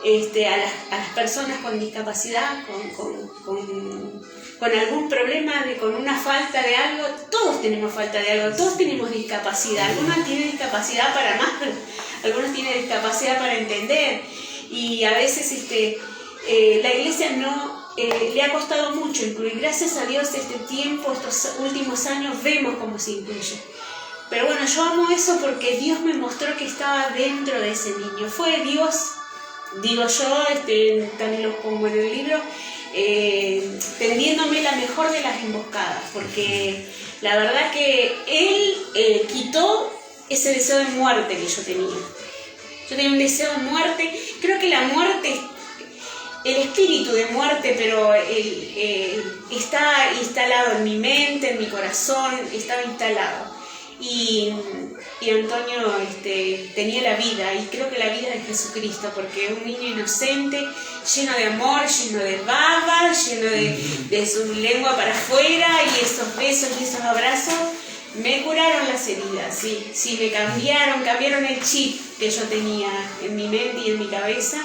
a las personas con discapacidad, con algún problema, con una falta de algo. Todos tenemos falta de algo, todos tenemos discapacidad. Algunos tienen discapacidad para amar, algunos tienen discapacidad para entender, y a veces la iglesia no le ha costado mucho incluir. Gracias a Dios este tiempo, estos últimos años, vemos cómo se incluye. Pero bueno, yo amo eso porque Dios me mostró que estaba dentro de ese niño. Fue Dios, digo yo, también lo pongo en el libro, tendiéndome la mejor de las emboscadas, porque la verdad que Él quitó ese deseo de muerte que yo tenía. Yo tenía un deseo de muerte. Creo que la muerte, el espíritu de muerte, pero está instalado en mi mente, en mi corazón, estaba instalado. Y Antonio tenía la vida, y creo que la vida de Jesucristo, porque es un niño inocente, lleno de amor, lleno de baba, lleno de su lengua para afuera, y esos besos y esos abrazos me curaron las heridas, sí, me cambiaron el chip que yo tenía en mi mente y en mi cabeza.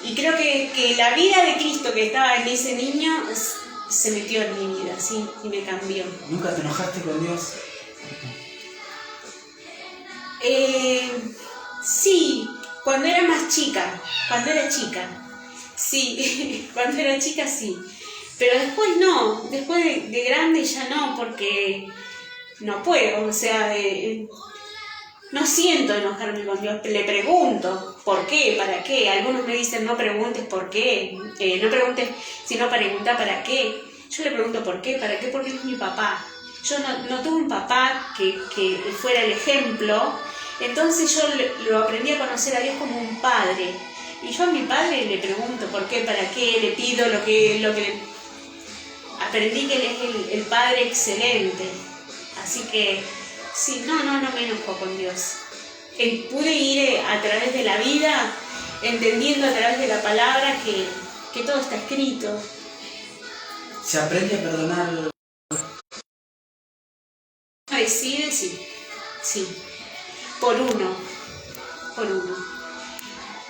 Y creo que la vida de Cristo que estaba en ese niño se metió en mi vida, sí, y me cambió. ¿Nunca te enojaste con Dios? Sí, cuando era chica, sí, cuando era chica sí, pero después no, después de grande ya no, porque no puedo, o sea, no siento enojarme con Dios. Le pregunto, ¿por qué? ¿Para qué? Algunos me dicen, no preguntes por qué, no preguntes, sino pregunta para qué. Yo le pregunto por qué, ¿para qué? Porque Él es mi papá. Yo no tuve un papá que fuera el ejemplo, entonces yo lo aprendí a conocer a Dios como un padre. Y yo a mi padre le pregunto por qué, para qué, le pido lo que aprendí, que Él es el padre excelente. Así que sí, no me enojo con Dios. Pude ir a través de la vida entendiendo a través de la palabra que todo está escrito. ¿Se aprende a perdonar? Decide, sí, por uno.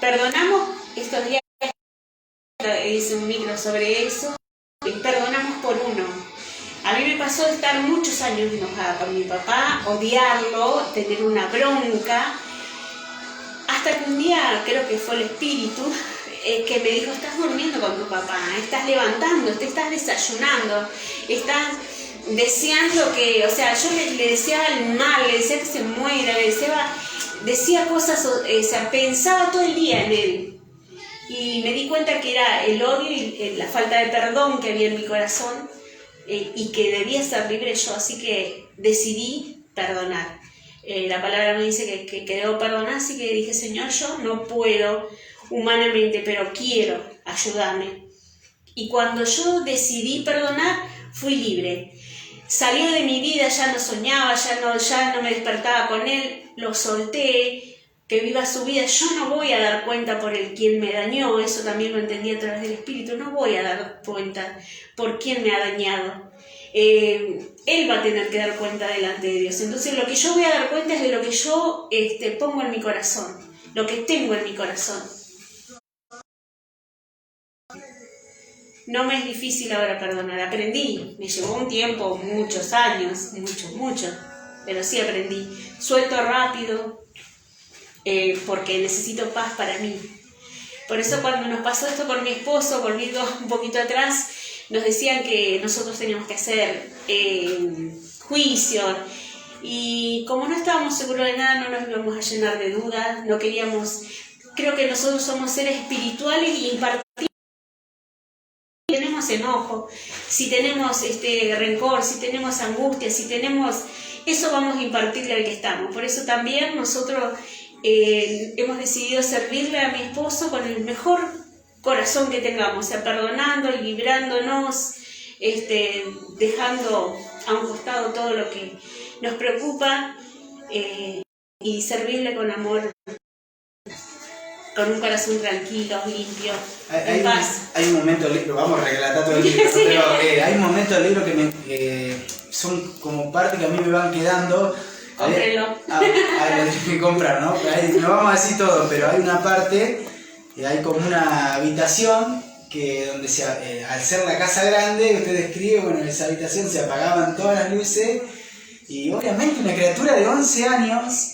Perdonamos estos días. hice un micro sobre eso. Perdonamos por uno. A mí me pasó de estar muchos años enojada con mi papá, odiarlo, tener una bronca, hasta que un día, creo que fue el espíritu, que me dijo: estás durmiendo con tu papá, estás levantando, te estás desayunando, estás deseando que, o sea, yo le deseaba el mal, le decía que se muera, decía cosas, o sea, pensaba todo el día en él. Y me di cuenta que era el odio y la falta de perdón que había en mi corazón, y que debía ser libre yo, así que decidí perdonar. La palabra me dice que debo perdonar, así que dije: Señor, yo no puedo humanamente, pero quiero, ayudarme. Y cuando yo decidí perdonar, fui libre. Salió de mi vida, ya no soñaba, ya no me despertaba con él, lo solté, que viva su vida. Yo no voy a dar cuenta por el quien me dañó, eso también lo entendí a través del Espíritu, no voy a dar cuenta por quién me ha dañado. Él va a tener que dar cuenta delante de Dios. Entonces lo que yo voy a dar cuenta es de lo que yo pongo en mi corazón, lo que tengo en mi corazón. No me es difícil ahora perdonar, aprendí, me llevó un tiempo, muchos años, muchos, pero sí aprendí. Suelto rápido, porque necesito paz para mí. Por eso cuando nos pasó esto con mi esposo, volviendo un poquito atrás, nos decían que nosotros teníamos que hacer juicio, y como no estábamos seguros de nada, no nos íbamos a llenar de dudas, no queríamos. Creo que nosotros somos seres espirituales y impartimos. Si tenemos enojo, si tenemos rencor, si tenemos angustia, si tenemos... Eso vamos a impartirle al que estamos. Por eso también nosotros hemos decidido servirle a mi esposo con el mejor corazón que tengamos, o sea, perdonando y librándonos, dejando a un costado todo lo que nos preocupa, y servirle con amor, con un corazón tranquilo, limpio, en paz. Hay un momento del libro, vamos a relatar todo el libro, Sí. pero hay un momento del libro que son como parte que a mí me van quedando. Cómprenlo. Lo tengo que comprar, ¿no? No vamos a decir todo, pero hay una parte, hay como una habitación que donde al ser la casa grande, usted describe, bueno, en esa habitación se apagaban todas las luces, y obviamente una criatura de 11 años...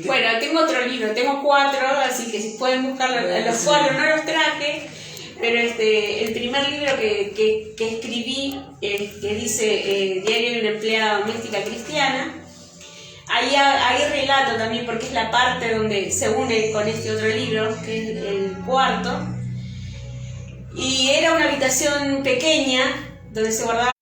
Bueno, tengo otro libro, tengo 4, así que si pueden buscar los 4, no los traje, pero el primer libro que escribí, que dice Diario de una empleada doméstica cristiana, ahí relato también, porque es la parte donde se une con este otro libro, que es el 4, y era una habitación pequeña donde se guardaban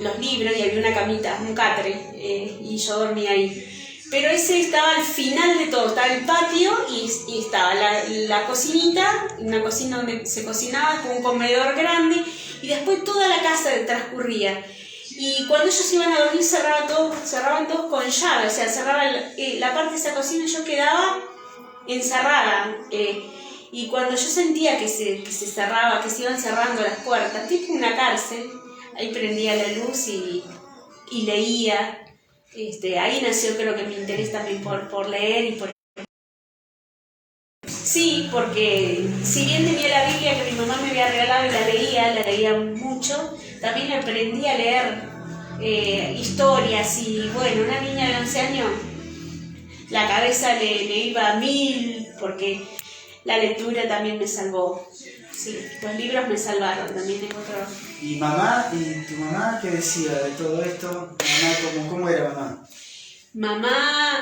los libros, y había una camita, un catre, y yo dormía ahí. Pero ese estaba al final de todo, estaba el patio y estaba la cocinita, una cocina donde se cocinaba, con un comedor grande, y después toda la casa transcurría. Y cuando ellos iban a dormir cerraban todos con llave, o sea, cerraban la parte de esa cocina, y yo quedaba encerrada. Y cuando yo sentía que se cerraba, que se iban cerrando las puertas, tipo una cárcel, ahí prendía la luz y leía. Ahí nació, creo que mi interés también por leer y por... Sí, porque si bien tenía la Biblia que mi mamá me había regalado y la leía mucho, también aprendí a leer historias, y bueno, una niña de 11 años, la cabeza le iba a 1000, porque la lectura también me salvó. Sí, los libros me salvaron, también es otro. ¿Y tu mamá qué decía de todo esto? ¿Cómo era mamá?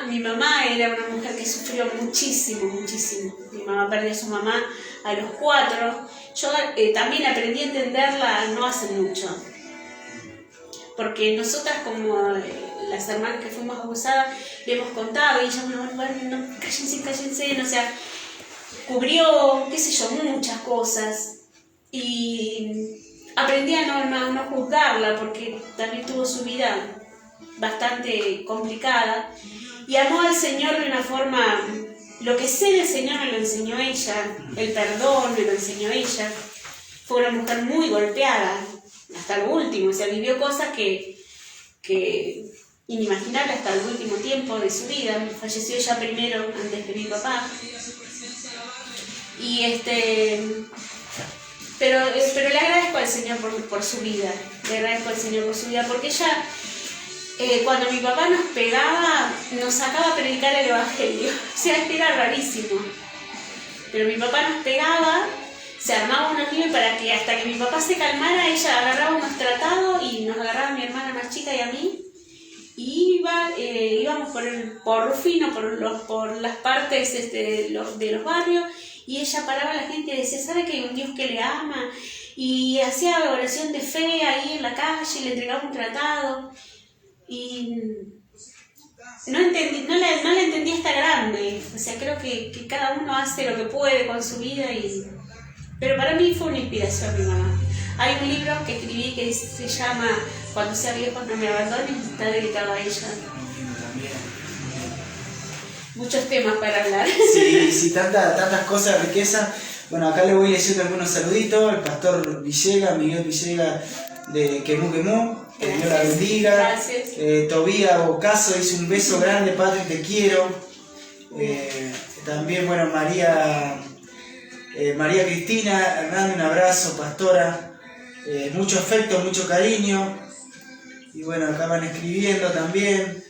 Mi mamá era una mujer que sufrió muchísimo. Mi mamá perdió a su mamá a los 4. Yo también aprendí a entenderla no hace mucho. Porque nosotras, como las hermanas que fuimos abusadas, le hemos contado, y ella, no, cállense, o sea, cubrió, qué sé yo, muchas cosas, y aprendí a no juzgarla, porque también tuvo su vida bastante complicada, y amó al Señor de una forma, lo que sé del Señor me lo enseñó ella, el perdón me lo enseñó ella. Fue una mujer muy golpeada, hasta lo último, o sea, vivió cosas que inimaginable hasta el último tiempo de su vida. Falleció ella primero, antes que mi papá. Y pero le agradezco al Señor por su vida. Le agradezco al Señor por su vida, porque ella, cuando mi papá nos pegaba, nos sacaba a predicar el Evangelio. O sea, era rarísimo. Pero mi papá nos pegaba, se armaba una pibe para que hasta que mi papá se calmara, ella agarraba unos tratados y nos agarraba a mi hermana más chica y a mí. Y íbamos por Rufino, por las partes de los barrios, y ella paraba a la gente y decía, ¿sabe que hay un Dios que le ama? Y hacía oración de fe ahí en la calle, le entregaba un tratado. Y no la entendí hasta grande. O sea, creo que cada uno hace lo que puede con su vida. Pero para mí fue una inspiración mi mamá. Hay un libro que escribí que se llama Cuando sea viejo no me abandones, y está dedicado a ella. Muchos temas para hablar. Sí, tantas cosas, riqueza. Bueno, acá le voy leyendo algunos saluditos. El pastor Villegas, Miguel Villegas de Quemú, que Dios la bendiga. Gracias. Tobía Bocaso dice un beso grande, Patri, te quiero. También, bueno, María Cristina Hernández, un abrazo, pastora. Mucho afecto, mucho cariño. Y bueno, acá van escribiendo también.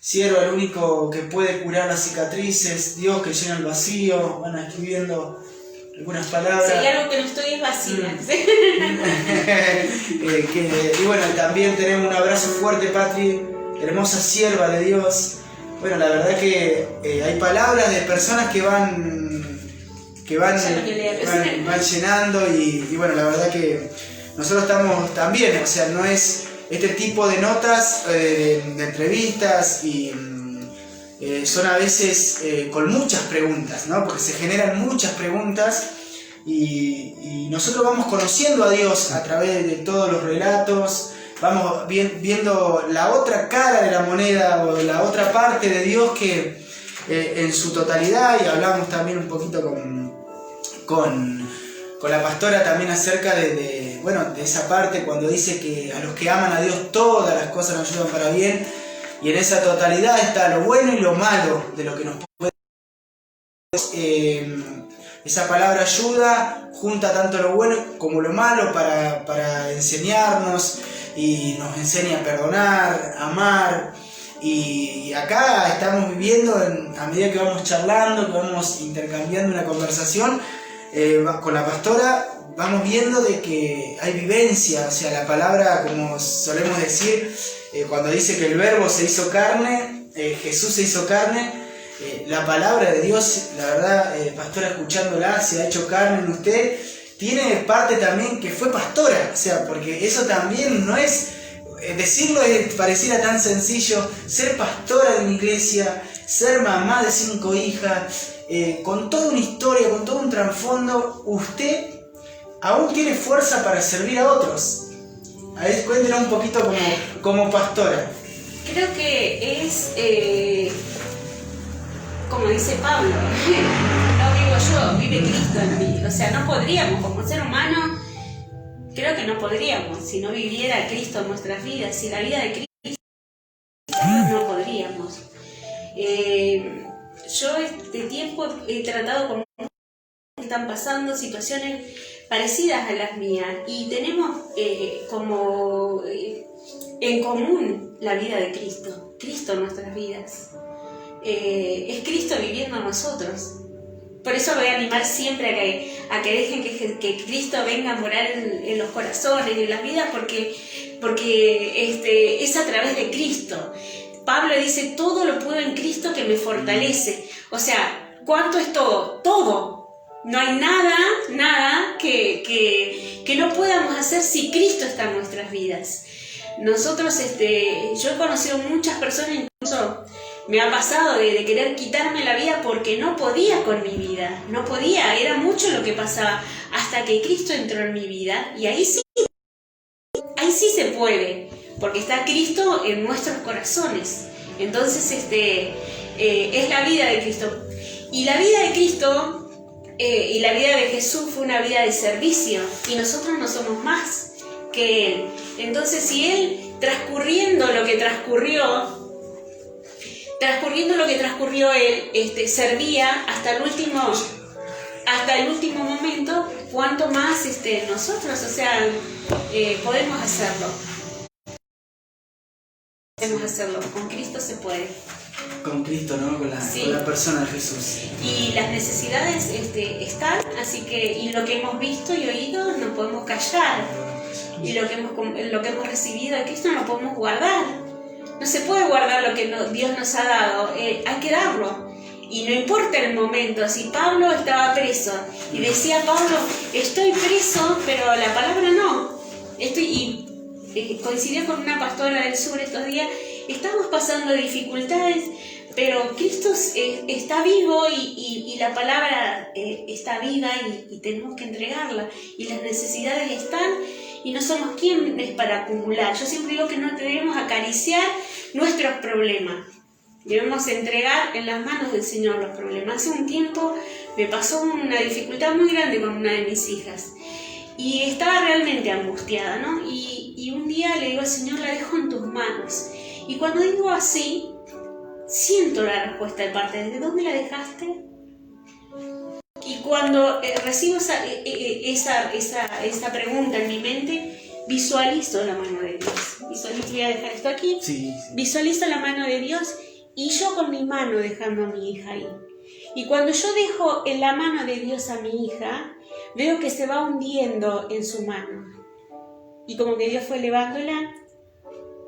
Siervo, el único que puede curar las cicatrices, Dios que llena el vacío. Van escribiendo algunas palabras. Si hay algo que no estoy es vacía. Y bueno, también tenemos un abrazo fuerte, Patri, hermosa sierva de Dios. Bueno, la verdad que hay palabras de personas que van llenando y bueno, la verdad que nosotros estamos también, o sea, no es este tipo de notas, de entrevistas y son a veces con muchas preguntas, ¿no? Porque se generan muchas preguntas y nosotros vamos conociendo a Dios a través de todos los relatos, vamos viendo la otra cara de la moneda o la otra parte de Dios que en su totalidad, y hablamos también un poquito con la pastora también acerca de esa parte cuando dice que a los que aman a Dios todas las cosas nos ayudan para bien, y en esa totalidad está lo bueno y lo malo de lo que nos puede. Esa palabra ayuda junta tanto lo bueno como lo malo para enseñarnos, y nos enseña a perdonar, a amar. Y acá estamos viviendo, a medida que vamos charlando, que vamos intercambiando una conversación con la pastora, vamos viendo de que hay vivencia. O sea, la palabra, como solemos decir, cuando dice que el verbo se hizo carne, Jesús se hizo carne, la palabra de Dios, la verdad, pastora, escuchándola, se ha hecho carne en usted. Tiene parte también que fue pastora, o sea, porque eso también no es, decirlo pareciera tan sencillo, ser pastora de una iglesia, ser mamá de 5 hijas, con toda una historia, con todo un trasfondo, usted aún tiene fuerza para servir a otros. A ver, cuéntenos un poquito como pastora. Creo que es, como dice Pablo, no vivo yo, vive Cristo en mí. O sea, no podríamos, como ser humano, creo que no podríamos, si no viviera Cristo en nuestras vidas, si la vida de Cristo no podríamos. Yo este tiempo he tratado con muchos que están pasando situaciones parecidas a las mías y tenemos en común la vida de Cristo, Cristo en nuestras vidas. Es Cristo viviendo en nosotros. Por eso voy a animar siempre a que dejen que Cristo venga a morar en los corazones y en las vidas, porque es a través de Cristo. Pablo dice, todo lo puedo en Cristo que me fortalece. O sea, ¿cuánto es todo? Todo. No hay nada que no podamos hacer si Cristo está en nuestras vidas. Nosotros, yo he conocido muchas personas, incluso me ha pasado de querer quitarme la vida porque no podía con mi vida. No podía, era mucho lo que pasaba. Hasta que Cristo entró en mi vida y ahí sí se puede. Porque está Cristo en nuestros corazones. Entonces, es la vida de Cristo. Y la vida de Cristo y la vida de Jesús fue una vida de servicio. Y nosotros no somos más que Él. Entonces, si Él, transcurriendo lo que transcurrió, transcurriendo lo que transcurrió él, servía hasta el último momento, cuanto más nosotros, o sea, podemos hacerlo. Podemos hacerlo, con Cristo se puede. Con Cristo, ¿no? Con la persona de Jesús. Y las necesidades están, así que, y lo que hemos visto y oído no podemos callar. Y lo que hemos recibido de Cristo no podemos guardar. No se puede guardar lo que Dios nos ha dado, hay que darlo. Y no importa el momento, si Pablo estaba preso y decía Pablo, estoy preso, pero la palabra no. Coincidí con una pastora del sur estos días, estamos pasando dificultades, pero Cristo está vivo y la palabra está viva y tenemos que entregarla. Y las necesidades están y no somos quienes para acumular. Yo siempre digo que no debemos acariciar nuestros problemas. Debemos entregar en las manos del Señor los problemas. Hace un tiempo me pasó una dificultad muy grande con una de mis hijas y estaba realmente angustiada, ¿no? Y un día le digo al Señor, la dejo en tus manos. Y cuando digo así, siento la respuesta de parte de ¿dónde la dejaste? Y cuando recibo esa pregunta en mi mente, visualizo la mano de Dios. Voy a dejar esto aquí. Sí. Visualizo la mano de Dios y yo con mi mano dejando a mi hija ahí. Y cuando yo dejo en la mano de Dios a mi hija, veo que se va hundiendo en su mano. Y como que Dios fue elevándola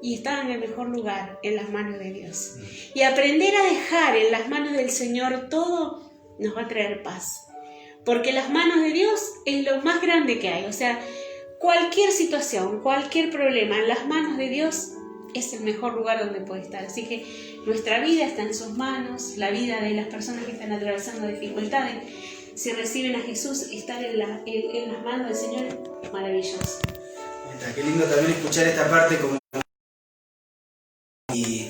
y estaba en el mejor lugar, en las manos de Dios. Y aprender a dejar en las manos del Señor todo nos va a traer paz. Porque las manos de Dios es lo más grande que hay. O sea, cualquier situación, cualquier problema, en las manos de Dios es el mejor lugar donde puede estar. Así que nuestra vida está en sus manos, la vida de las personas que están atravesando dificultades. Si reciben a Jesús, estar en las manos del Señor es maravilloso. Qué lindo también escuchar esta parte como y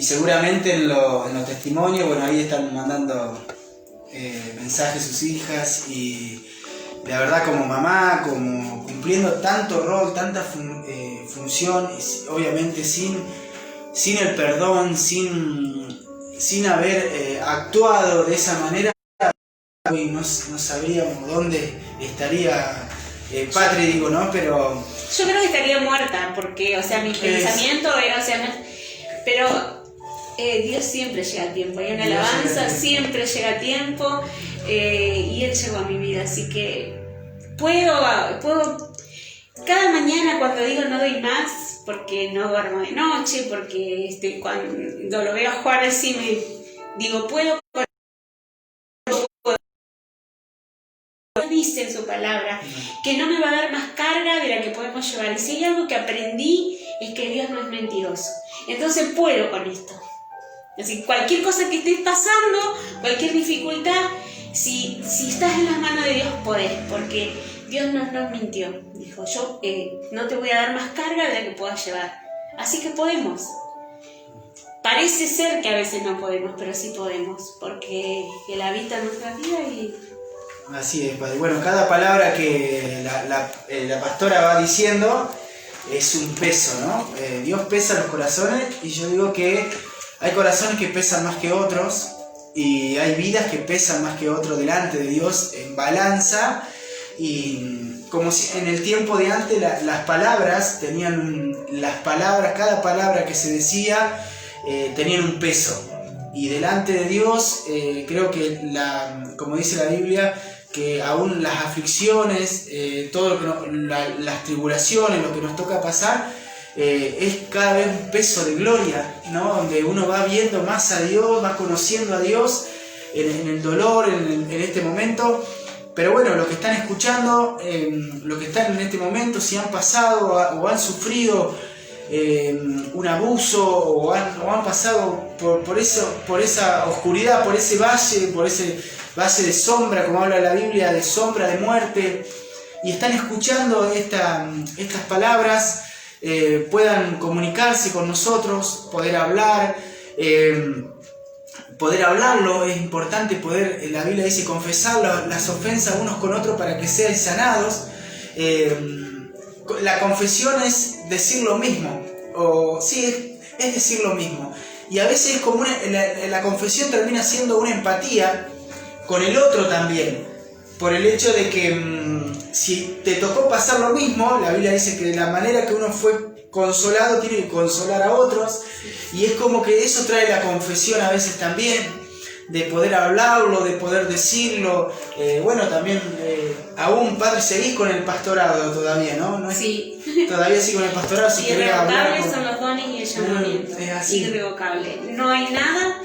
seguramente en los testimonios, bueno, ahí están mandando mensajes sus hijas y la verdad como mamá, como cumpliendo tanto rol, tanta función, obviamente sin el perdón, sin haber actuado de esa manera, y no sabríamos dónde estaría Patri, digo, ¿no? Pero yo creo que estaría muerta, porque, o sea, mi pensamiento era, o sea, pero Dios siempre llega a tiempo, y en alabanza siempre llega a tiempo, y Él llegó a mi vida, así que puedo, cada mañana cuando digo no doy más, porque no duermo de noche, porque cuando lo veo jugar así me digo, puedo. Dice en su palabra que no me va a dar más carga de la que podemos llevar, y si hay algo que aprendí es que Dios no es mentiroso, entonces puedo con esto. Así, cualquier cosa que estés pasando, cualquier dificultad, si estás en las manos de Dios podés, porque Dios no nos mintió, dijo, yo no te voy a dar más carga de la que puedas llevar, así que podemos. Parece ser que a veces no podemos, pero sí podemos, porque Él habita en nuestra vida y... Así es, Padre. Bueno, cada palabra que la pastora va diciendo es un peso, ¿no? Dios pesa los corazones y yo digo que hay corazones que pesan más que otros y hay vidas que pesan más que otros delante de Dios en balanza, y como si en el tiempo de antes las palabras, cada palabra que se decía tenían un peso, y delante de Dios creo que como dice la Biblia, que aún las aflicciones, las tribulaciones, lo que nos toca pasar, es cada vez un peso de gloria, ¿no? Donde uno va viendo más a Dios, va conociendo a Dios en el dolor, en este momento. Pero bueno, los que están escuchando, los que están en este momento, si han pasado o han sufrido un abuso o han pasado por esa oscuridad, por ese valle de sombra, como habla la Biblia, de sombra, de muerte, y están escuchando estas palabras, puedan comunicarse con nosotros, poder hablarlo. Es importante la Biblia dice confesar las ofensas unos con otros para que sean sanados. La confesión es decir lo mismo, es decir lo mismo. y a veces es como la confesión termina siendo una empatía con el otro también, por el hecho de que si te tocó pasar lo mismo, la Biblia dice que de la manera que uno fue consolado tiene que consolar a otros, y es como que eso trae la confesión a veces también, de poder hablarlo, de poder decirlo. Bueno, también aún, padre, seguís con el pastorado todavía, ¿no? Sí. Todavía sí con el pastorado, si querés hablar. Irrevocables son los dones y el llamamiento. Es así. Irrevocable. No hay nada.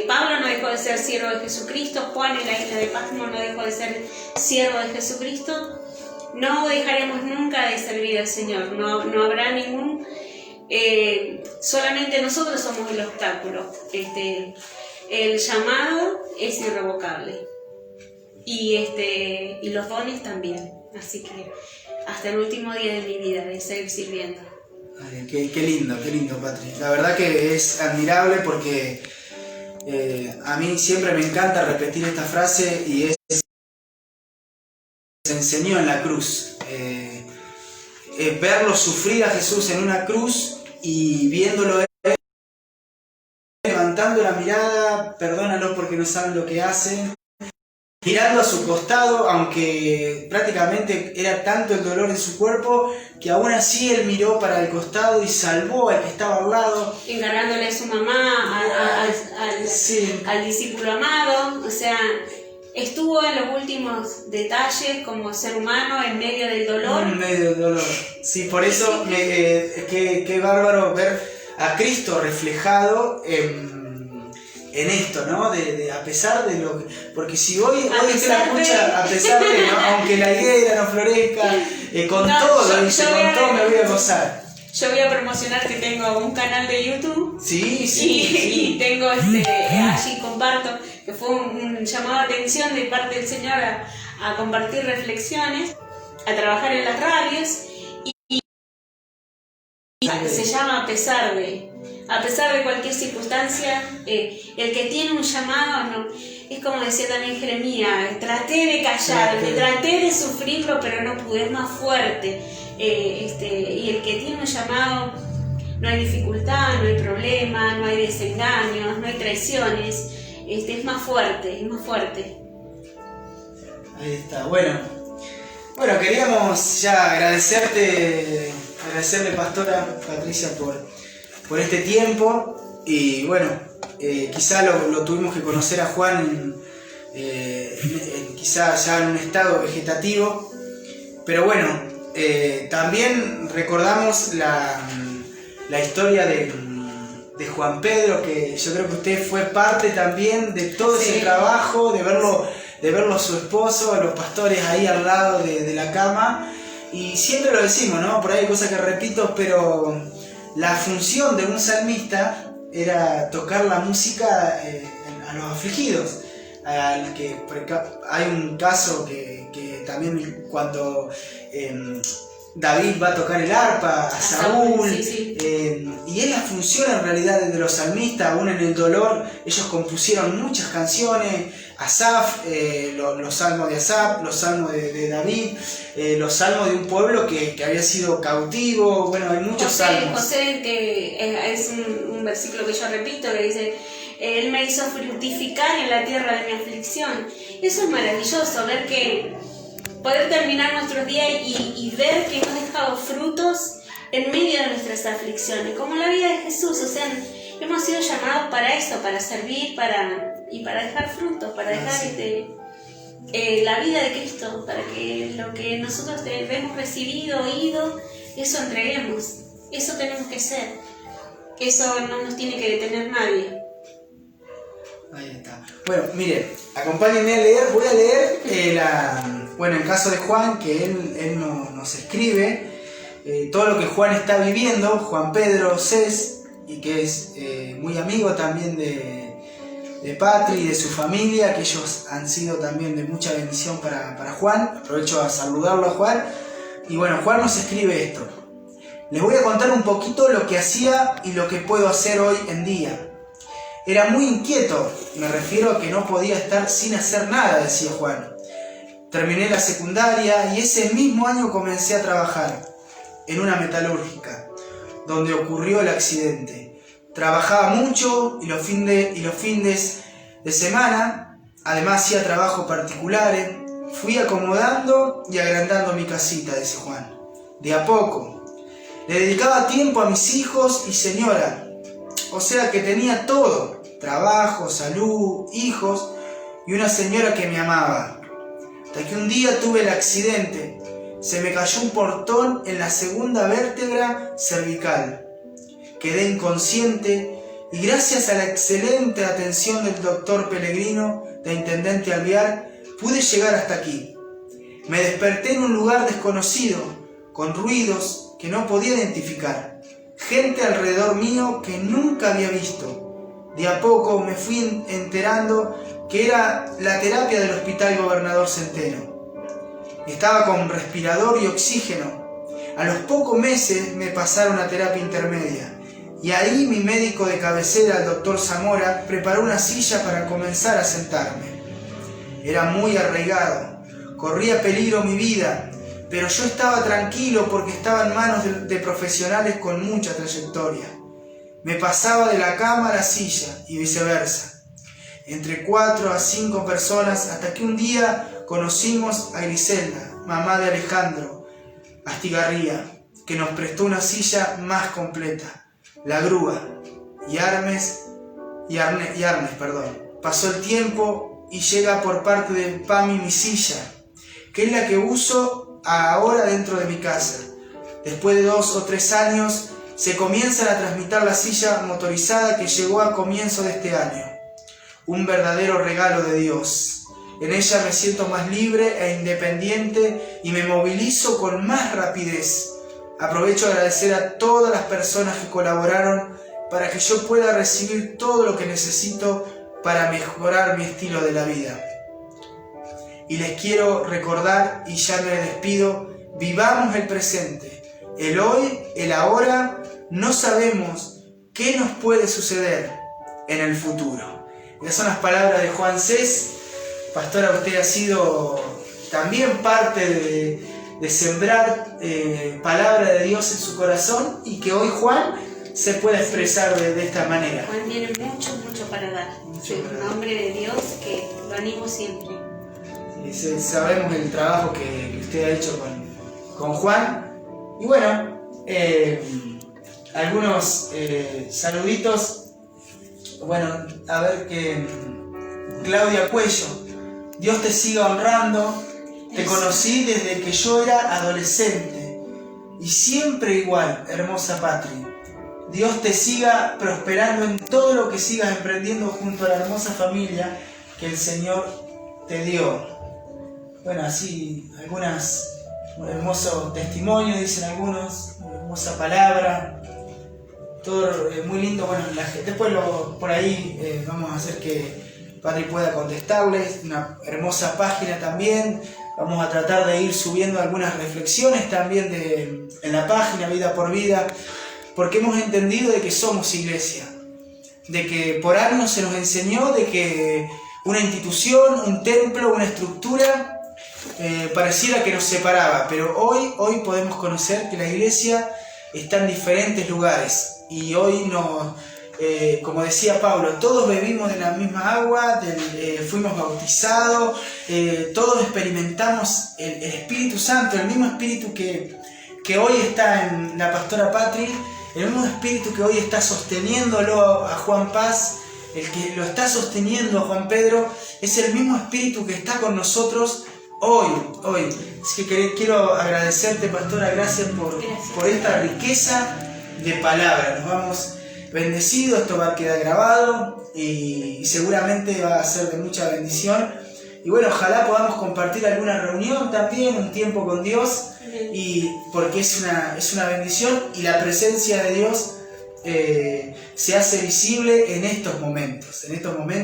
Pablo no dejó de ser siervo de Jesucristo. Juan en la isla de Patmos no dejó de ser siervo de Jesucristo. No dejaremos nunca de servir al Señor. No habrá ningún... solamente nosotros somos el obstáculo. El llamado es irrevocable. Y los dones también. Así que hasta el último día de mi vida de seguir sirviendo. Ay, qué lindo, Patri. La verdad que es admirable porque a mí siempre me encanta repetir esta frase, y es: se enseñó en la cruz. Verlo sufrir a Jesús en una cruz y viéndolo levantando la mirada, perdónalos porque no saben lo que hacen, mirando a su costado, aunque prácticamente era tanto el dolor en su cuerpo, que aún así él miró para el costado y salvó al que estaba al lado. Encargándole a su mamá, al discípulo amado, o sea, estuvo en los últimos detalles como ser humano en medio del dolor. En medio del dolor, sí, por eso qué bárbaro ver a Cristo reflejado en esto, ¿no? A pesar de lo que... Porque si hoy usted la escucha, a pesar de, ¿no? Aunque la higuera no florezca, con todo me voy a gozar. Yo voy a promocionar que tengo un canal de YouTube. Sí. Y tengo allí comparto, que fue un llamado de atención de parte del Señor a compartir reflexiones, a trabajar en las radios. Se llama a pesar de cualquier circunstancia, el que tiene un llamado, no, es como decía también Jeremías, traté de callarme, traté de sufrirlo, pero no pude, es más fuerte. Y el que tiene un llamado, no hay dificultad, no hay problema, no hay desengaños, no hay traiciones, es más fuerte, Ahí está, bueno, queríamos ya agradecerle, Pastora Patricia, por este tiempo, y bueno, quizá lo tuvimos que conocer a Juan quizá ya en un estado vegetativo, pero bueno, también recordamos la historia de Juan Pedro, que yo creo que usted fue parte también de todo ese trabajo, de verlo a su esposo, a los pastores ahí al lado de la cama. Y siempre lo decimos, ¿no? Por ahí hay cosas que repito, pero la función de un salmista era tocar la música a los afligidos. Hay un caso que también cuando David va a tocar el arpa a Saúl, y es la función en realidad de los salmistas. Aún en el dolor ellos compusieron muchas canciones, Asaf, los salmos de Asaf, los salmos de David, los salmos de un pueblo que había sido cautivo. Bueno, hay muchos salmos. José, que es un versículo que yo repito, que dice: Él me hizo fructificar en la tierra de mi aflicción. Eso es maravilloso, poder terminar nuestros días y ver que hemos dejado frutos en medio de nuestras aflicciones, como la vida de Jesús. O sea, hemos sido llamados para eso, para servir, y para dejar frutos, para dejar la vida de Cristo, para que lo que nosotros hemos recibido, oído, eso entreguemos. Eso tenemos que ser. Eso no nos tiene que detener nadie. Ahí está. Bueno, mire, acompáñenme a leer. Voy a leer el caso de Juan, que él nos escribe todo lo que Juan está viviendo, Juan Pedro Cés, y que es muy amigo también de Patri y de su familia, que ellos han sido también de mucha bendición para Juan. Aprovecho a saludarlo a Juan. Y bueno, Juan nos escribe esto: les voy a contar un poquito lo que hacía y lo que puedo hacer hoy en día. Era muy inquieto, me refiero a que no podía estar sin hacer nada, decía Juan. Terminé la secundaria y ese mismo año comencé a trabajar en una metalúrgica, donde ocurrió el accidente. trabajaba mucho y los fines de semana, además hacía trabajos particulares. Fui acomodando y agrandando mi casita, dice Juan, de a poco. Le dedicaba tiempo a mis hijos y señora, o sea que tenía todo, trabajo, salud, hijos y una señora que me amaba. Hasta que un día tuve el accidente, se me cayó un portón en la segunda vértebra cervical. Quedé inconsciente y gracias a la excelente atención del doctor Pellegrino, de Intendente Alvear, pude llegar hasta aquí. Me desperté en un lugar desconocido, con ruidos que no podía identificar. Gente alrededor mío que nunca había visto. De a poco me fui enterando que era la terapia del Hospital Gobernador Centeno. Estaba con respirador y oxígeno. A los pocos meses me pasaron a terapia intermedia. Y ahí mi médico de cabecera, el doctor Zamora, preparó una silla para comenzar a sentarme. Era muy arraigado, corría peligro mi vida, pero yo estaba tranquilo porque estaba en manos de profesionales con mucha trayectoria. Me pasaba de la cama a la silla y viceversa, entre 4 a 5 personas, hasta que un día conocimos a Griselda, mamá de Alejandro Astigarría, que nos prestó una silla más completa, la grúa y Arnes. Pasó el tiempo y llega por parte de PAMI mi silla, que es la que uso ahora dentro de mi casa. Después de 2 o 3 años se comienzan a transmitir la silla motorizada que llegó a comienzo de este año. Un verdadero regalo de Dios. En ella me siento más libre e independiente y me movilizo con más rapidez. Aprovecho a agradecer a todas las personas que colaboraron para que yo pueda recibir todo lo que necesito para mejorar mi estilo de la vida. Y les quiero recordar, y ya me despido, vivamos el presente, el hoy, el ahora. No sabemos qué nos puede suceder en el futuro. Esas son las palabras de Juan Cés. Pastora, usted ha sido también parte de sembrar palabra de Dios en su corazón y que hoy Juan se pueda expresar de esta manera. Juan tiene mucho para dar. En nombre de Dios, que lo animo siempre. Sí, sabemos el trabajo que usted ha hecho con Juan. Y bueno, algunos saluditos. Bueno, a ver que Claudia Cuello, Dios te siga honrando. Te conocí desde que yo era adolescente y siempre igual, hermosa Patri. Dios te siga prosperando en todo lo que sigas emprendiendo junto a la hermosa familia que el Señor te dio. Bueno, así algunos hermosos testimonios, dicen algunos, hermosa palabra, todo muy lindo. Bueno, después por ahí vamos a hacer que Patri pueda contestarles. Una hermosa página también. Vamos a tratar de ir subiendo algunas reflexiones también en la página Vida por Vida, porque hemos entendido de que somos iglesia, de que por años se nos enseñó de que una institución, un templo, una estructura pareciera que nos separaba, pero hoy podemos conocer que la iglesia está en diferentes lugares y hoy como decía Pablo, todos bebimos de la misma agua, fuimos bautizados, todos experimentamos el Espíritu Santo, el mismo Espíritu que hoy está en la pastora Patri, el mismo Espíritu que hoy está sosteniéndolo a Juan Paz, el que lo está sosteniendo a Juan Pedro, es el mismo Espíritu que está con nosotros hoy. Así que quiero agradecerte, pastora, gracias por esta riqueza de palabras. Nos vamos bendecidos, esto va a quedar grabado y seguramente va a ser de mucha bendición. Y bueno, ojalá podamos compartir alguna reunión también, un tiempo con Dios, y porque es una bendición y la presencia de Dios se hace visible en estos momentos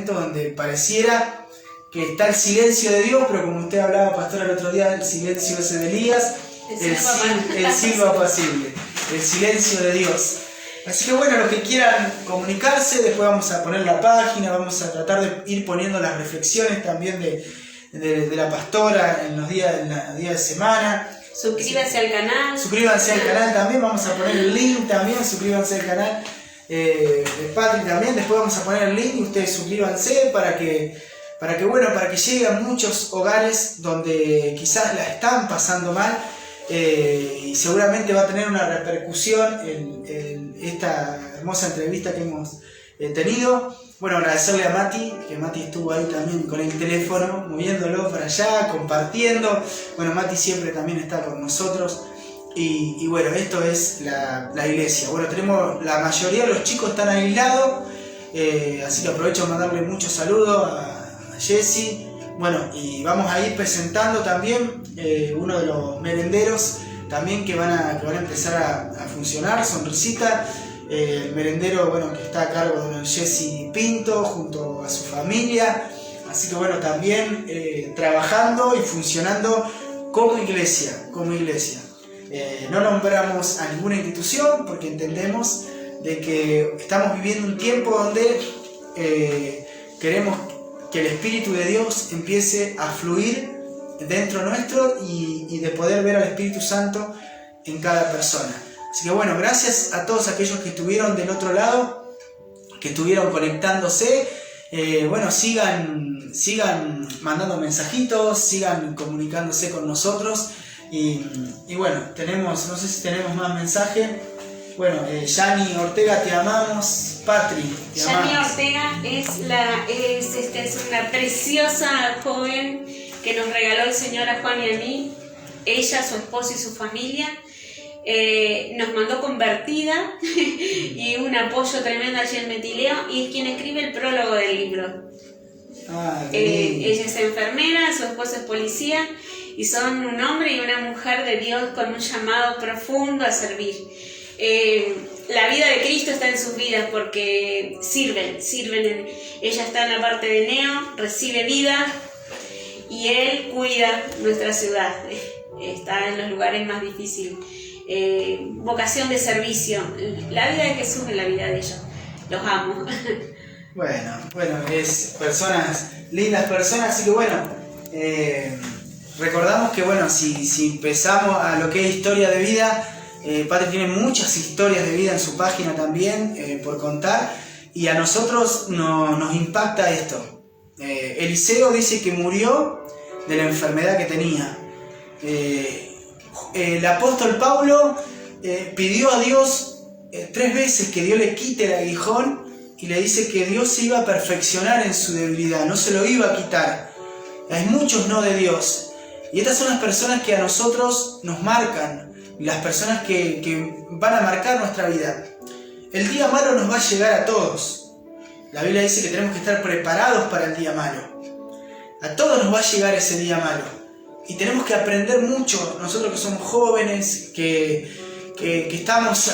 donde pareciera que está el silencio de Dios, pero como usted hablaba, pastor, el otro día, el silencio ese de Elías, el silbo apacible, el silencio de Dios. Así que bueno, los que quieran comunicarse, después vamos a poner la página, vamos a tratar de ir poniendo las reflexiones también de la pastora en los días de semana. Suscríbanse al canal. Suscríbanse al canal también, vamos a poner el link también, suscríbanse al canal. Patri también, después vamos a poner el link y ustedes suscríbanse para que llegue a muchos hogares donde quizás la están pasando mal, y seguramente va a tener una repercusión en esta hermosa entrevista que hemos tenido. Bueno, agradecerle a Mati, que Mati estuvo ahí también con el teléfono, moviéndolo para allá, compartiendo. Bueno, Mati siempre también está con nosotros. Y bueno, esto es la iglesia. Bueno, tenemos la mayoría de los chicos están aislados, así que aprovecho para mandarle muchos saludos a Jessy. Bueno, y vamos a ir presentando también uno de los merenderos también que van a empezar a funcionar, Sonrisita. El merendero, bueno, que está a cargo de Jessy Pinto junto a su familia. Así que bueno, también trabajando y funcionando como iglesia. No nombramos a ninguna institución porque entendemos de que estamos viviendo un tiempo donde queremos que el Espíritu de Dios empiece a fluir dentro nuestro y de poder ver al Espíritu Santo en cada persona. Así que bueno, gracias a todos aquellos que estuvieron del otro lado, que estuvieron conectándose. Bueno, sigan mandando mensajitos, sigan comunicándose con nosotros. Y bueno, no sé si tenemos más mensajes. Bueno, Yani Ortega, te amamos. Patri, te amamos. Yani Ortega es una preciosa joven que nos regaló el Señor a Juan y a mí, ella, su esposo y su familia. Nos mandó convertida y un apoyo tremendo allí en Metileo, y es quien escribe el prólogo del libro. Ella es enfermera, su esposo es policía, y son un hombre y una mujer de Dios con un llamado profundo a servir. La vida de Cristo está en sus vidas porque sirven. Ella está en la parte de Neo, recibe vida, y él cuida nuestra ciudad. Está en los lugares más difíciles. Vocación de servicio. La vida de Jesús en la vida de ellos. Los amo. Bueno, es lindas personas, así que bueno, recordamos que bueno, si empezamos a lo que es historia de vida, Patri tiene muchas historias de vida en su página también por contar, y a nosotros nos impacta esto. Eliseo dice que murió de la enfermedad que tenía. El apóstol Pablo pidió a Dios 3 veces que Dios le quite el aguijón, y le dice que Dios se iba a perfeccionar en su debilidad, no se lo iba a quitar. Hay muchos no de Dios, y estas son las personas que a nosotros nos marcan, las personas que van a marcar nuestra vida. El día malo nos va a llegar a todos. La Biblia dice que tenemos que estar preparados para el día malo. A todos nos va a llegar ese día malo. Y tenemos que aprender mucho, nosotros que somos jóvenes, que estamos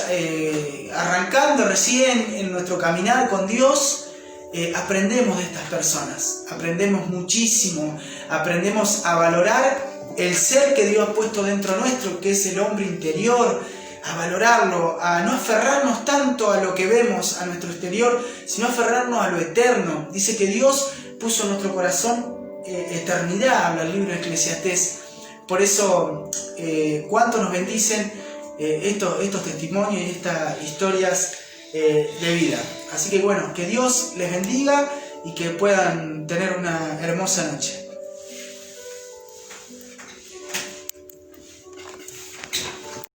arrancando recién en nuestro caminar con Dios, aprendemos de estas personas, aprendemos muchísimo, aprendemos a valorar el ser que Dios ha puesto dentro nuestro, que es el hombre interior, a valorarlo, a no aferrarnos tanto a lo que vemos, a nuestro exterior, sino aferrarnos a lo eterno. Dice que Dios puso en nuestro corazón eternidad, habla el libro de Eclesiastés. Por eso, cuánto nos bendicen estos testimonios y estas historias de vida. Así que bueno, que Dios les bendiga y que puedan tener una hermosa noche.